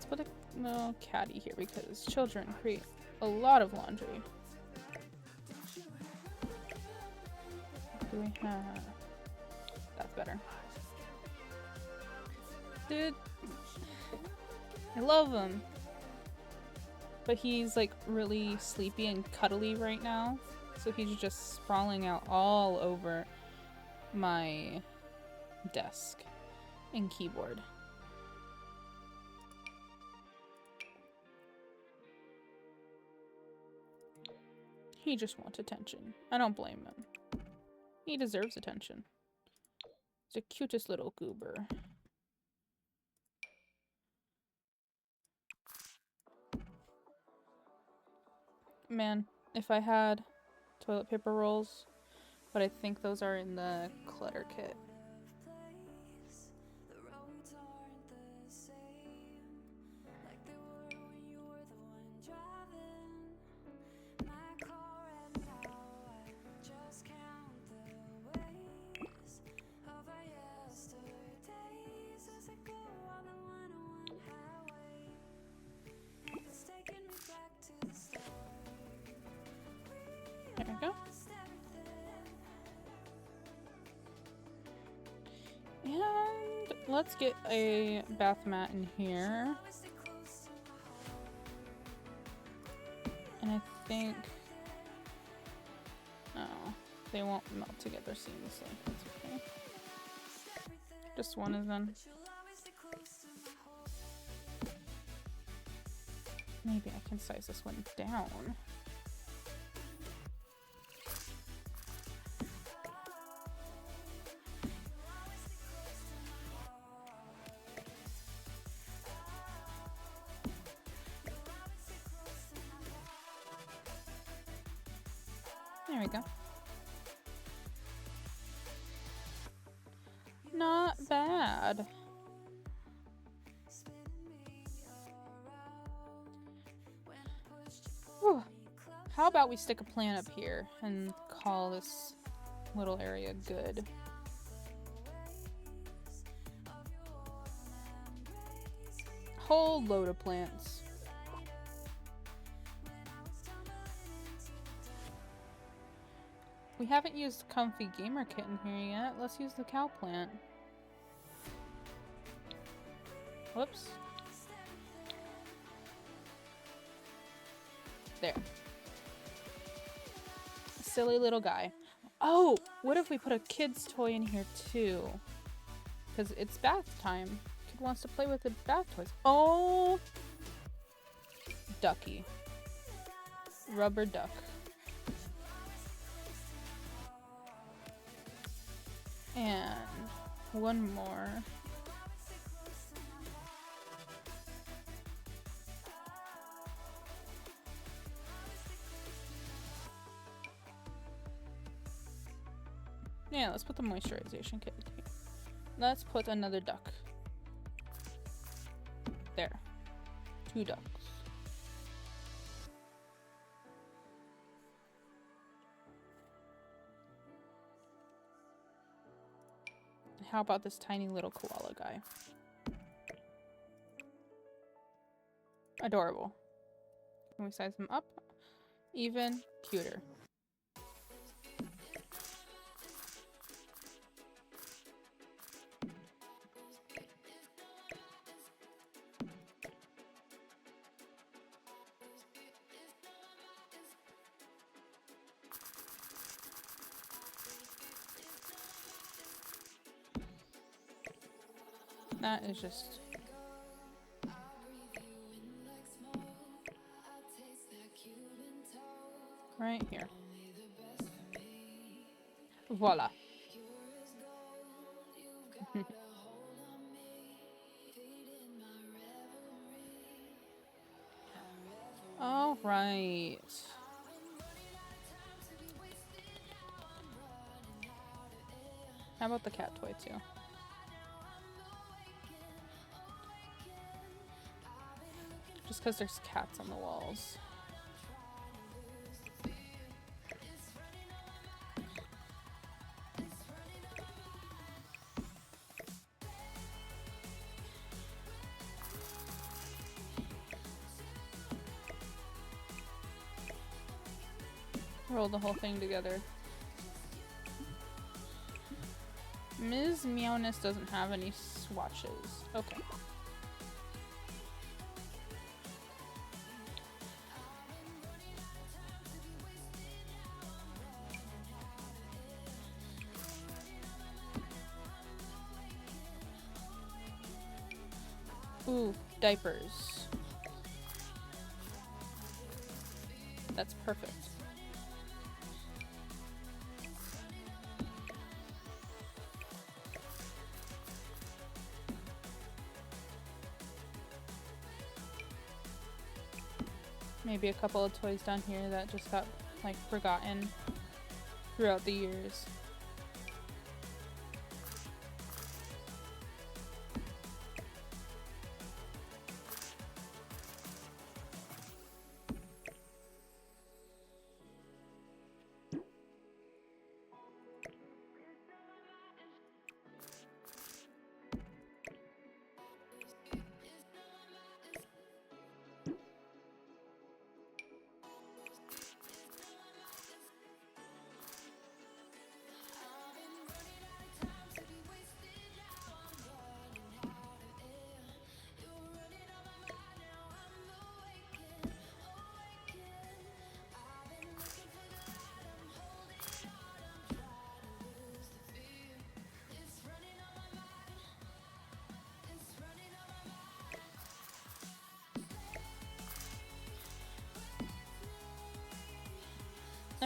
Put a little caddy here because children create a lot of laundry. What do we have? That's better. Dude, I love him. But he's like really sleepy and cuddly right now. So he's just sprawling out all over my desk and keyboard. He just wants attention. I don't blame him. He deserves attention. He's the cutest little goober. Man, if I had toilet paper rolls, but I think those are in the clutter kit. There we go. let's get a bath mat in here. And I think... oh, they won't melt together seamlessly. That's okay. Just one is done. Maybe I can size this one down. There we go. Not bad. Whew. How about we stick a plant up here and call this little area good? Whole load of plants. We haven't used Comfy Gamer Kit in here yet. Let's use the cow plant. Whoops. There. Silly little guy. Oh! What if we put a kid's toy in here too? Because it's bath time. Kid wants to play with the bath toys. Oh! Ducky. Rubber duck. And one more. Yeah, let's put the moisturization kit here. Let's put another duck. There. 2 ducks. How about this tiny little koala guy? Adorable. Can we size him up? Even cuter. That is just... right here. Voila. All right. How about the cat toy too? Just because there's cats on the walls. Roll the whole thing together. Ms. Meowness doesn't have any swatches. Okay. Ooh, diapers. That's perfect. Maybe a couple of toys down here that just got, like, forgotten throughout the years.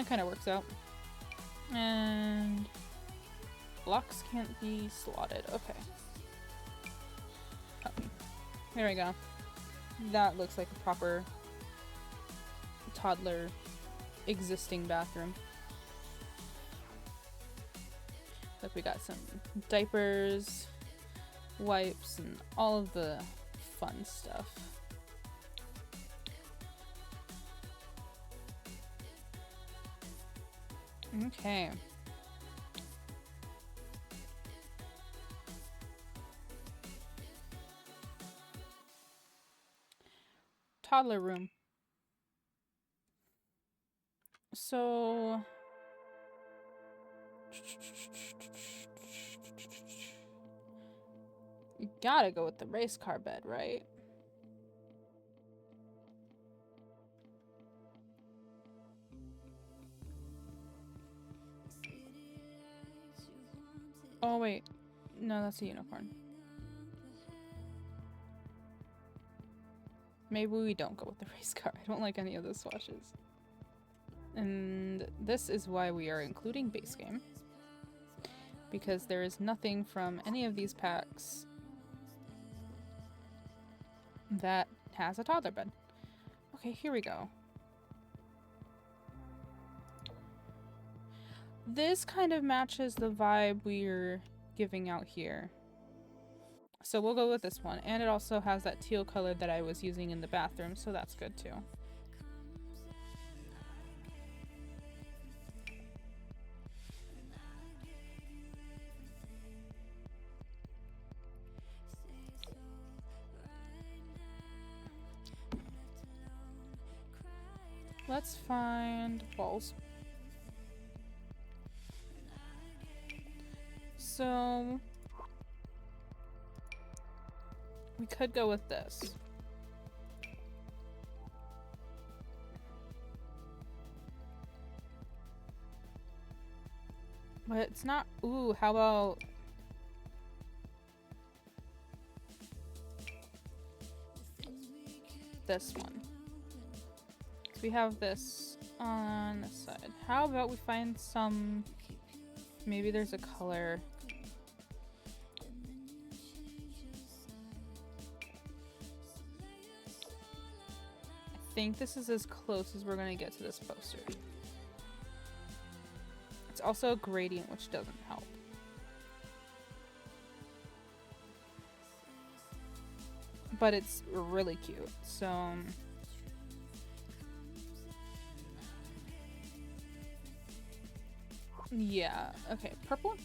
That kind of works out. And blocks can't be slotted. Okay. Oh, there we go. That looks like a proper toddler existing bathroom. Look, we got some diapers, wipes, and all of the fun stuff. Okay. Toddler room. So you gotta go with the race car bed, right? Oh wait, no, that's a unicorn. Maybe we don't go with the race car. I don't like any of the swashes. And this is why we are including base game. Because there is nothing from any of these packs that has a toddler bed. Okay, here we go. This kind of matches the vibe we're giving out here. So we'll go with this one. And it also has that teal color that I was using in the bathroom, so that's good too. Let's find balls. So we could go with this. But it's not. Ooh, how about this one? We have this on this side. How about we find some, maybe there's a color. I think this is as close as we're gonna get to this poster. It's also a gradient, which doesn't help. But it's really cute, so yeah, okay, purple?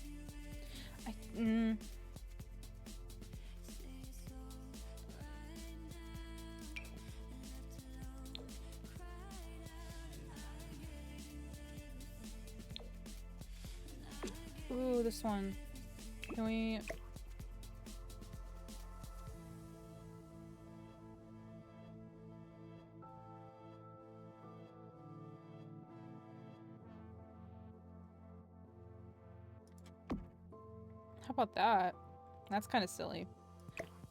Ooh, this one. Can we... How about that? That's kind of silly.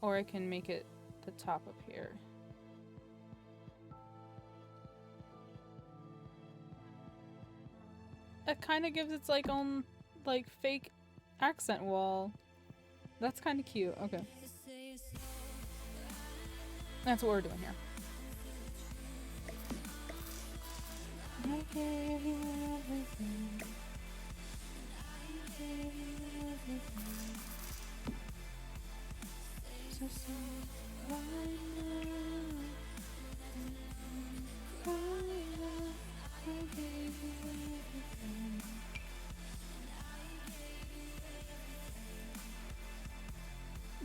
Or I can make it the top up here. It kind of gives its like own like fake accent wall. That's kind of cute. Okay. That's what we're doing here. I gave you everything.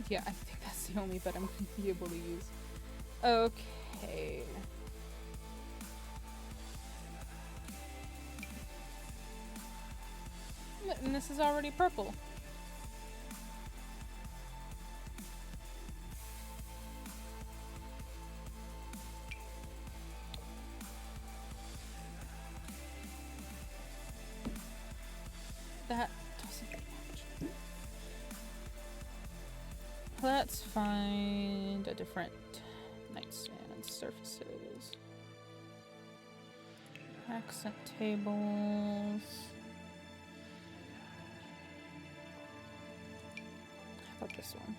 Yeah, I think that's the only bet I'm going to be able to use. Okay. And this is already purple. That doesn't match. Let's find a different nightstand surfaces. Accent tables. How about this one?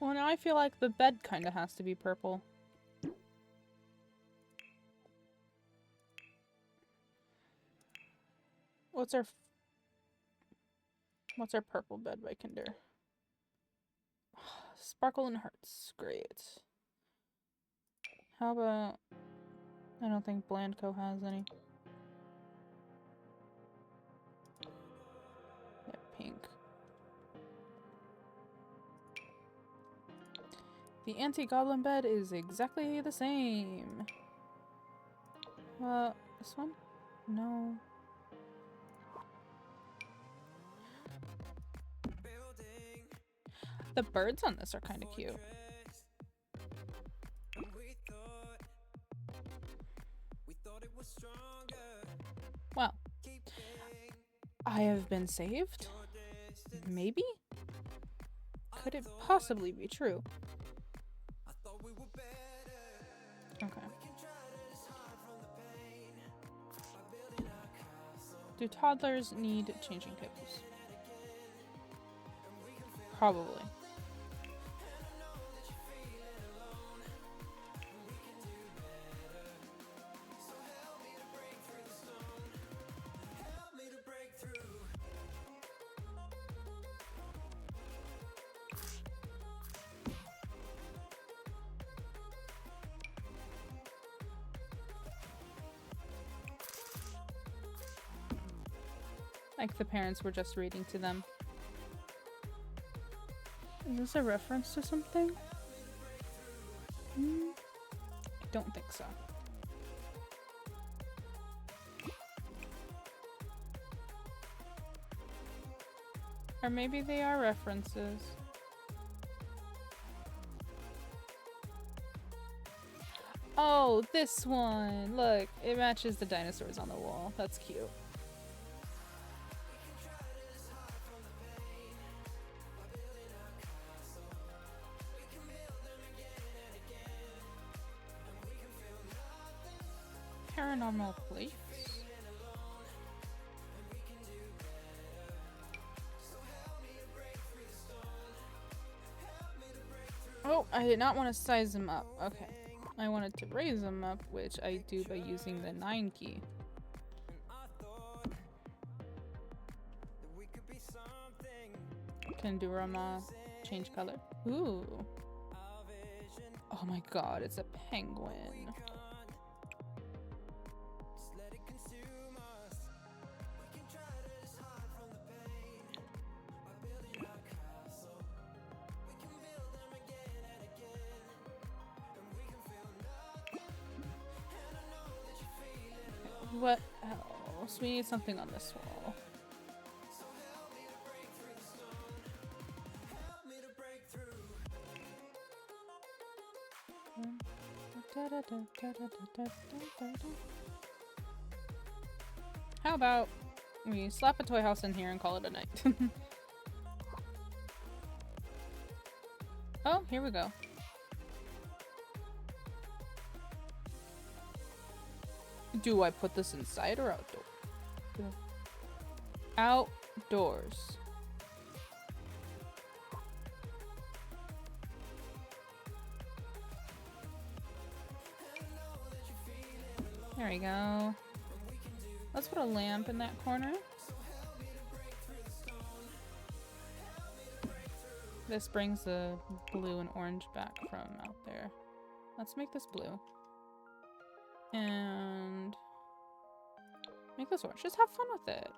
Well, now I feel like the bed kind of has to be purple. What's our purple bed by Kinder? Sparkle and Hearts. Great. How about... I don't think Blandco has any. Yeah, pink. The anti-goblin bed is exactly the same. This one? No. The birds on this are kind of cute. Well, I have been saved? Maybe? Could it possibly be true? Okay. Do toddlers need changing tables? Probably. Like the parents were just reading to them. Is this a reference to something? I don't think so. Or maybe they are references. Oh, this one! Look, it matches the dinosaurs on the wall. That's cute. Paranormal plates. Oh, I did not want to size them up. Okay. I wanted to raise them up, which I do by using the 9 key. Can Durama change color? Ooh. Oh my god, it's a penguin. What else? We need something on this wall. How about we slap a toy house in here and call it a night? Oh, here we go. Do I put this inside or outdoors? Outdoors. There we go. Let's put a lamp in that corner. This brings the blue and orange back from out there. Let's make this blue. And make this orange. Just have fun with it.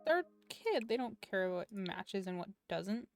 They're a kid. They don't care what matches and what doesn't.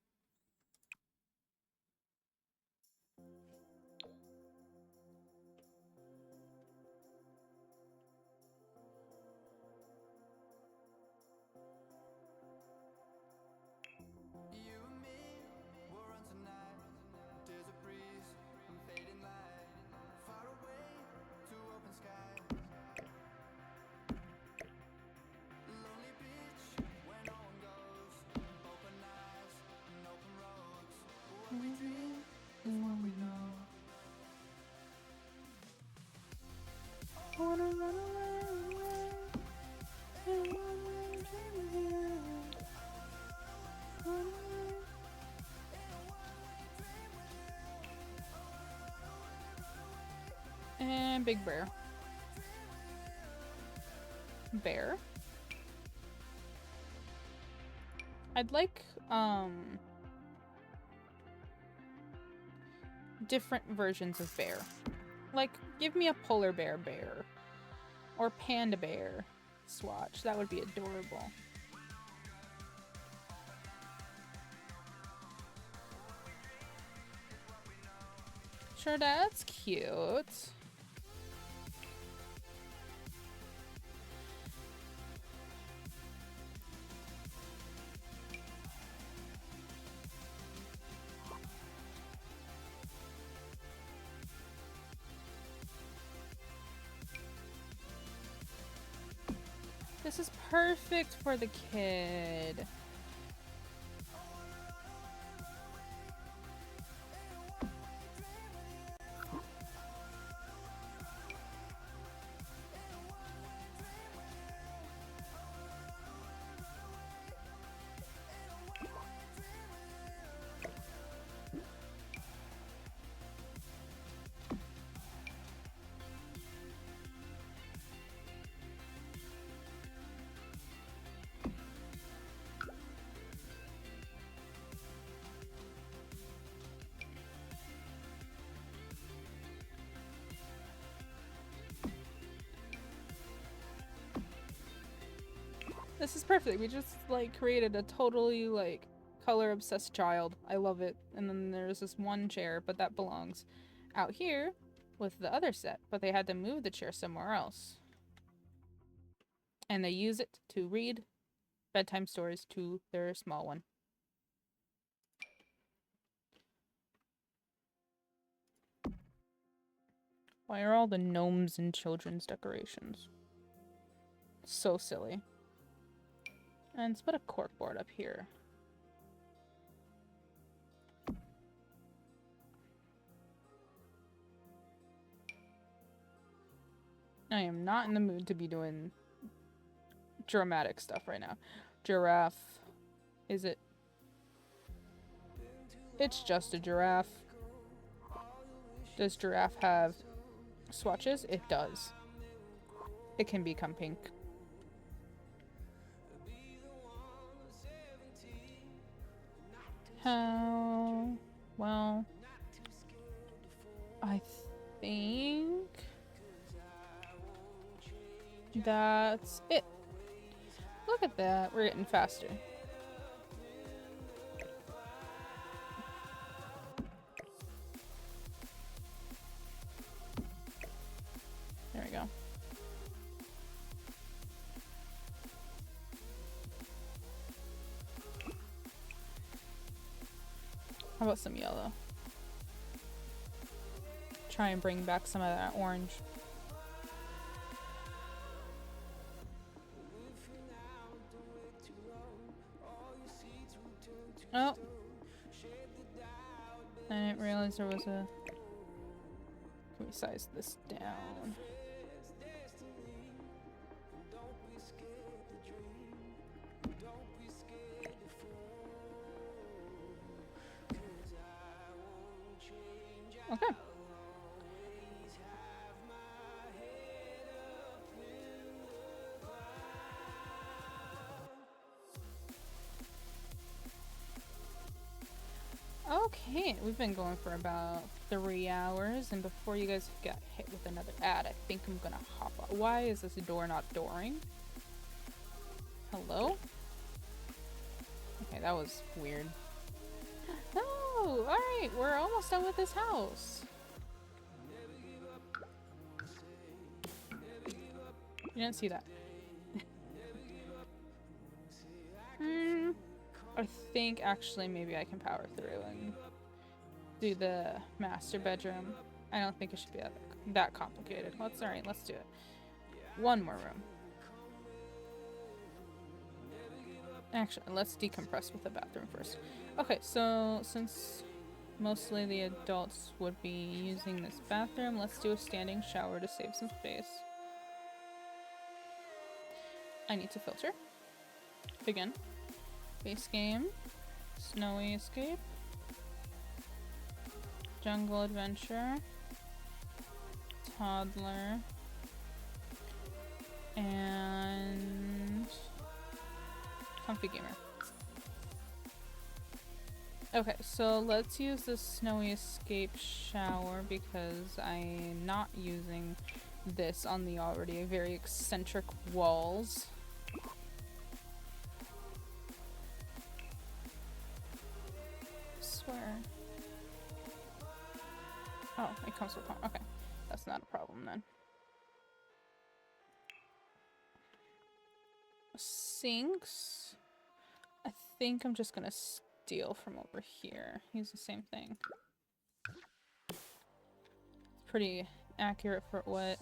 Big Bear. Bear. I'd like, different versions of bear. Like, give me a polar bear bear. Or panda bear swatch. That would be adorable. Sure, that's cute. This is perfect for the kid. This is perfect. We just, like, created a totally, like, color-obsessed child. I love it. And then there's this one chair, but that belongs out here with the other set. But they had to move the chair somewhere else. And they use it to read bedtime stories to their small one. Why are all the gnomes in children's decorations? So silly. And let's put a corkboard up here. I am not in the mood to be doing dramatic stuff right now. Giraffe. Is it? It's just a giraffe. Does giraffe have swatches? It does. It can become pink. How? Well, I think that's it. Look at that. We're getting faster. There we go. How about some yellow? Try and bring back some of that orange. Oh. I didn't realize there was a... Can we size this down? Okay. Okay, we've been going for about 3 hours, and before you guys get hit with another ad, I think I'm gonna hop off. Why is this door not dooring? Hello? Okay, that was weird. Oh, alright, we're almost done with this house. You didn't see that. I think actually maybe I can power through and do the master bedroom. I don't think it should be that complicated. That's alright, let's do it. One more room. Actually, let's decompress with the bathroom first. Okay, so since mostly the adults would be using this bathroom, let's do a standing shower to save some space. I need to filter. Begin. Base game. Snowy escape. Jungle adventure. Toddler. And Comfy Gamer. Okay, so let's use the Snowy Escape Shower because I'm not using this on the already very eccentric walls. Swear. Oh, it comes with... Okay, that's not a problem then. Sinks. I think I'm just gonna steal from over here. Use the same thing. It's pretty accurate for what.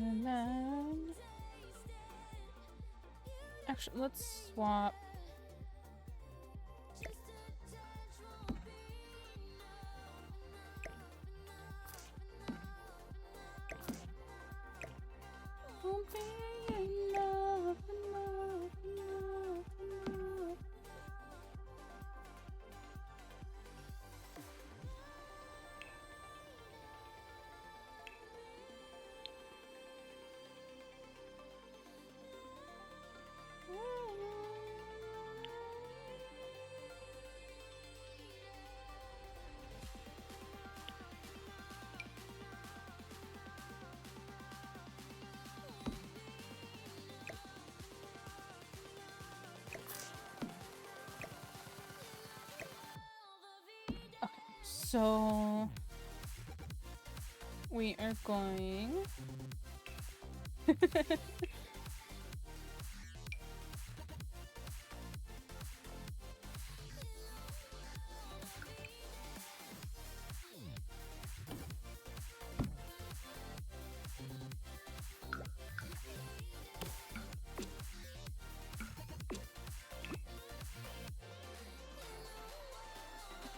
And then... Actually, let's swap. Won't be enough, enough, enough, enough. So we are going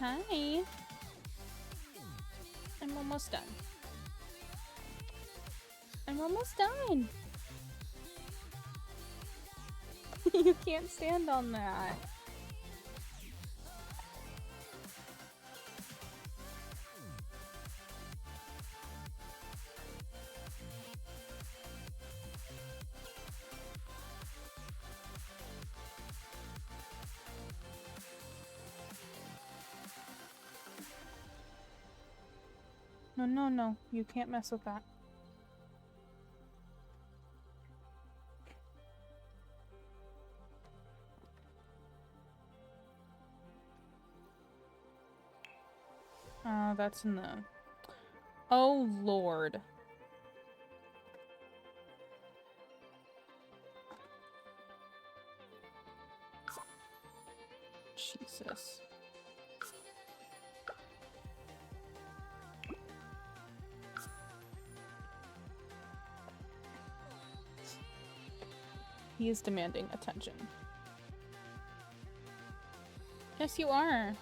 Hi. I'm almost done. I'm almost done. You can't stand on that. No, no, no. You can't mess with that. That's in the... Oh, Lord. Jesus. He is demanding attention. Yes, you are.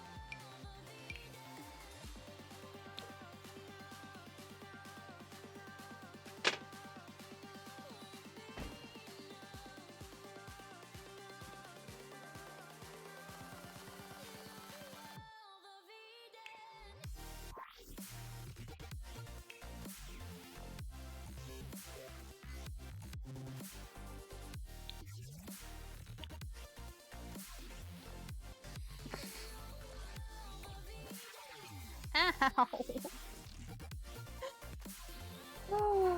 Ow! Oh.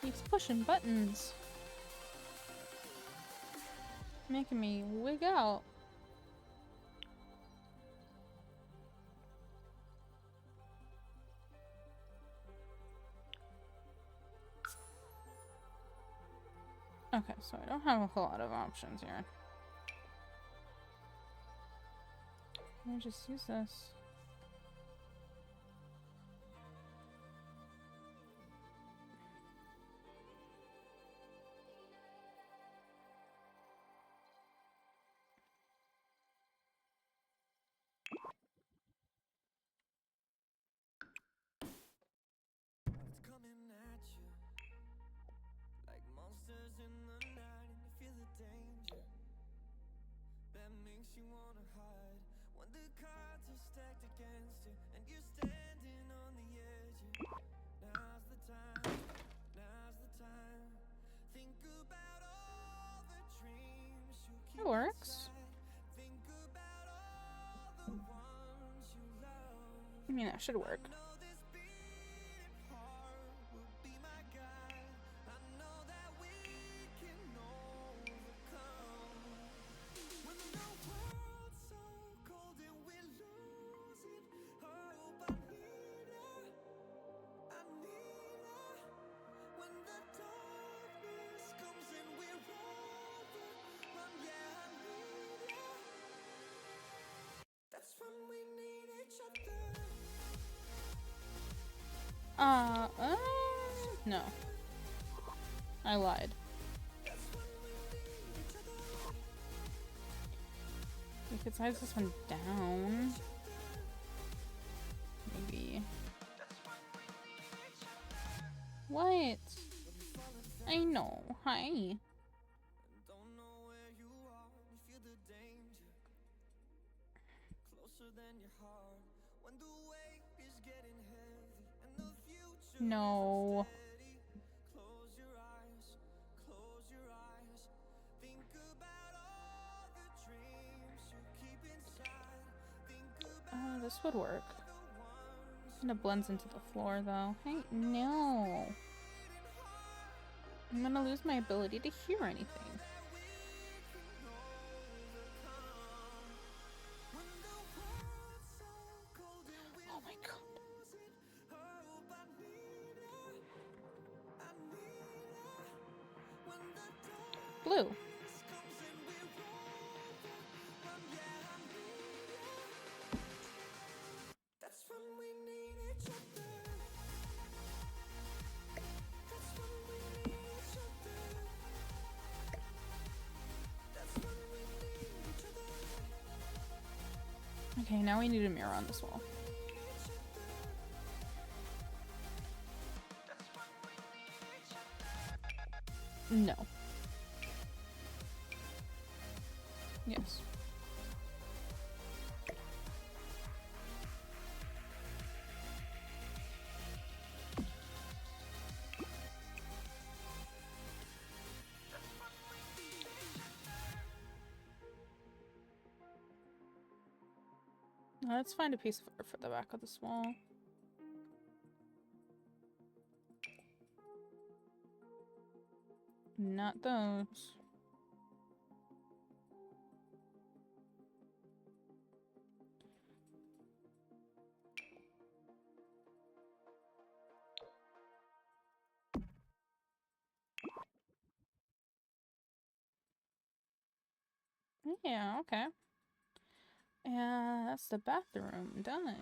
Keeps pushing buttons. Making me wig out. Okay, so I don't have a whole lot of options here. Let me just use this. It works. I mean, that should work. No. I lied. We could size this one down. Maybe. What? I know. Hi. No. This would work. Kind of blends into the floor, though. Hey, no. I'm gonna lose my ability to hear anything. Oh my god. Blue. Okay, now we need a mirror on this wall. No. Yes. Let's find a piece of art for the back of this wall. Not those. Yeah, okay. And that's the bathroom done.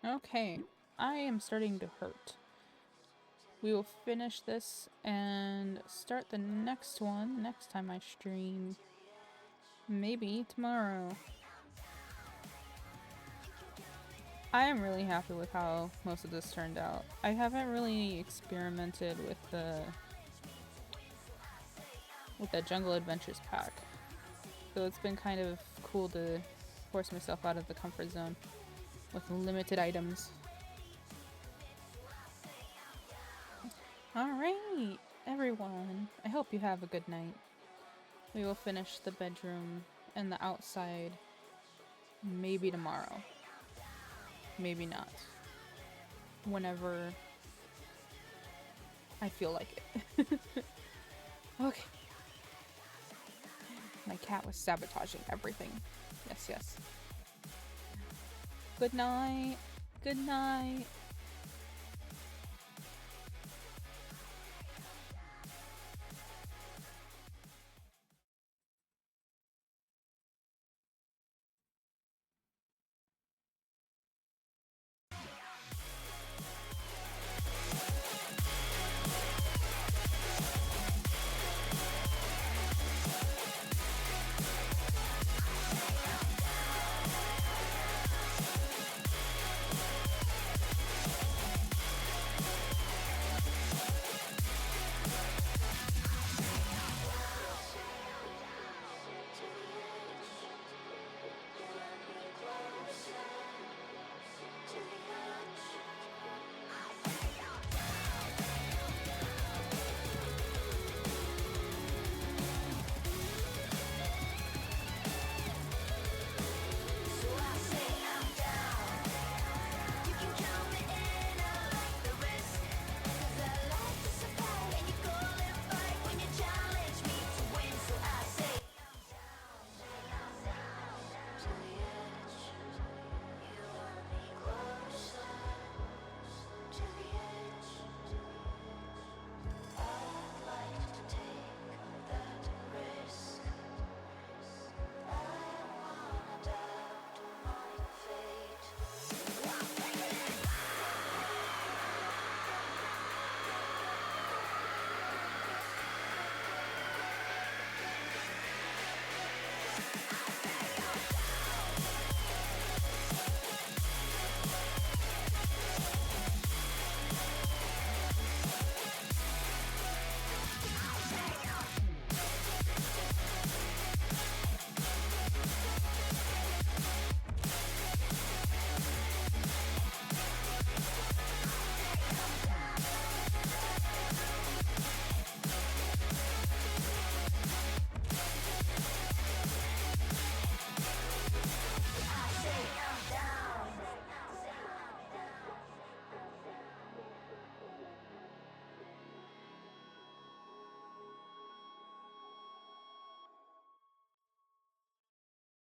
Okay, I am starting to hurt. We will finish this and start the next one next time I stream. Maybe tomorrow. I am really happy with how most of this turned out. I haven't really experimented with the Jungle Adventures pack. So it's been kind of cool to force myself out of the comfort zone with limited items. Alright, everyone. I hope you have a good night. We will finish the bedroom and the outside Maybe tomorrow. Maybe not. Whenever I feel like it. Okay. My cat was sabotaging everything. Yes, yes. Good night. Good night.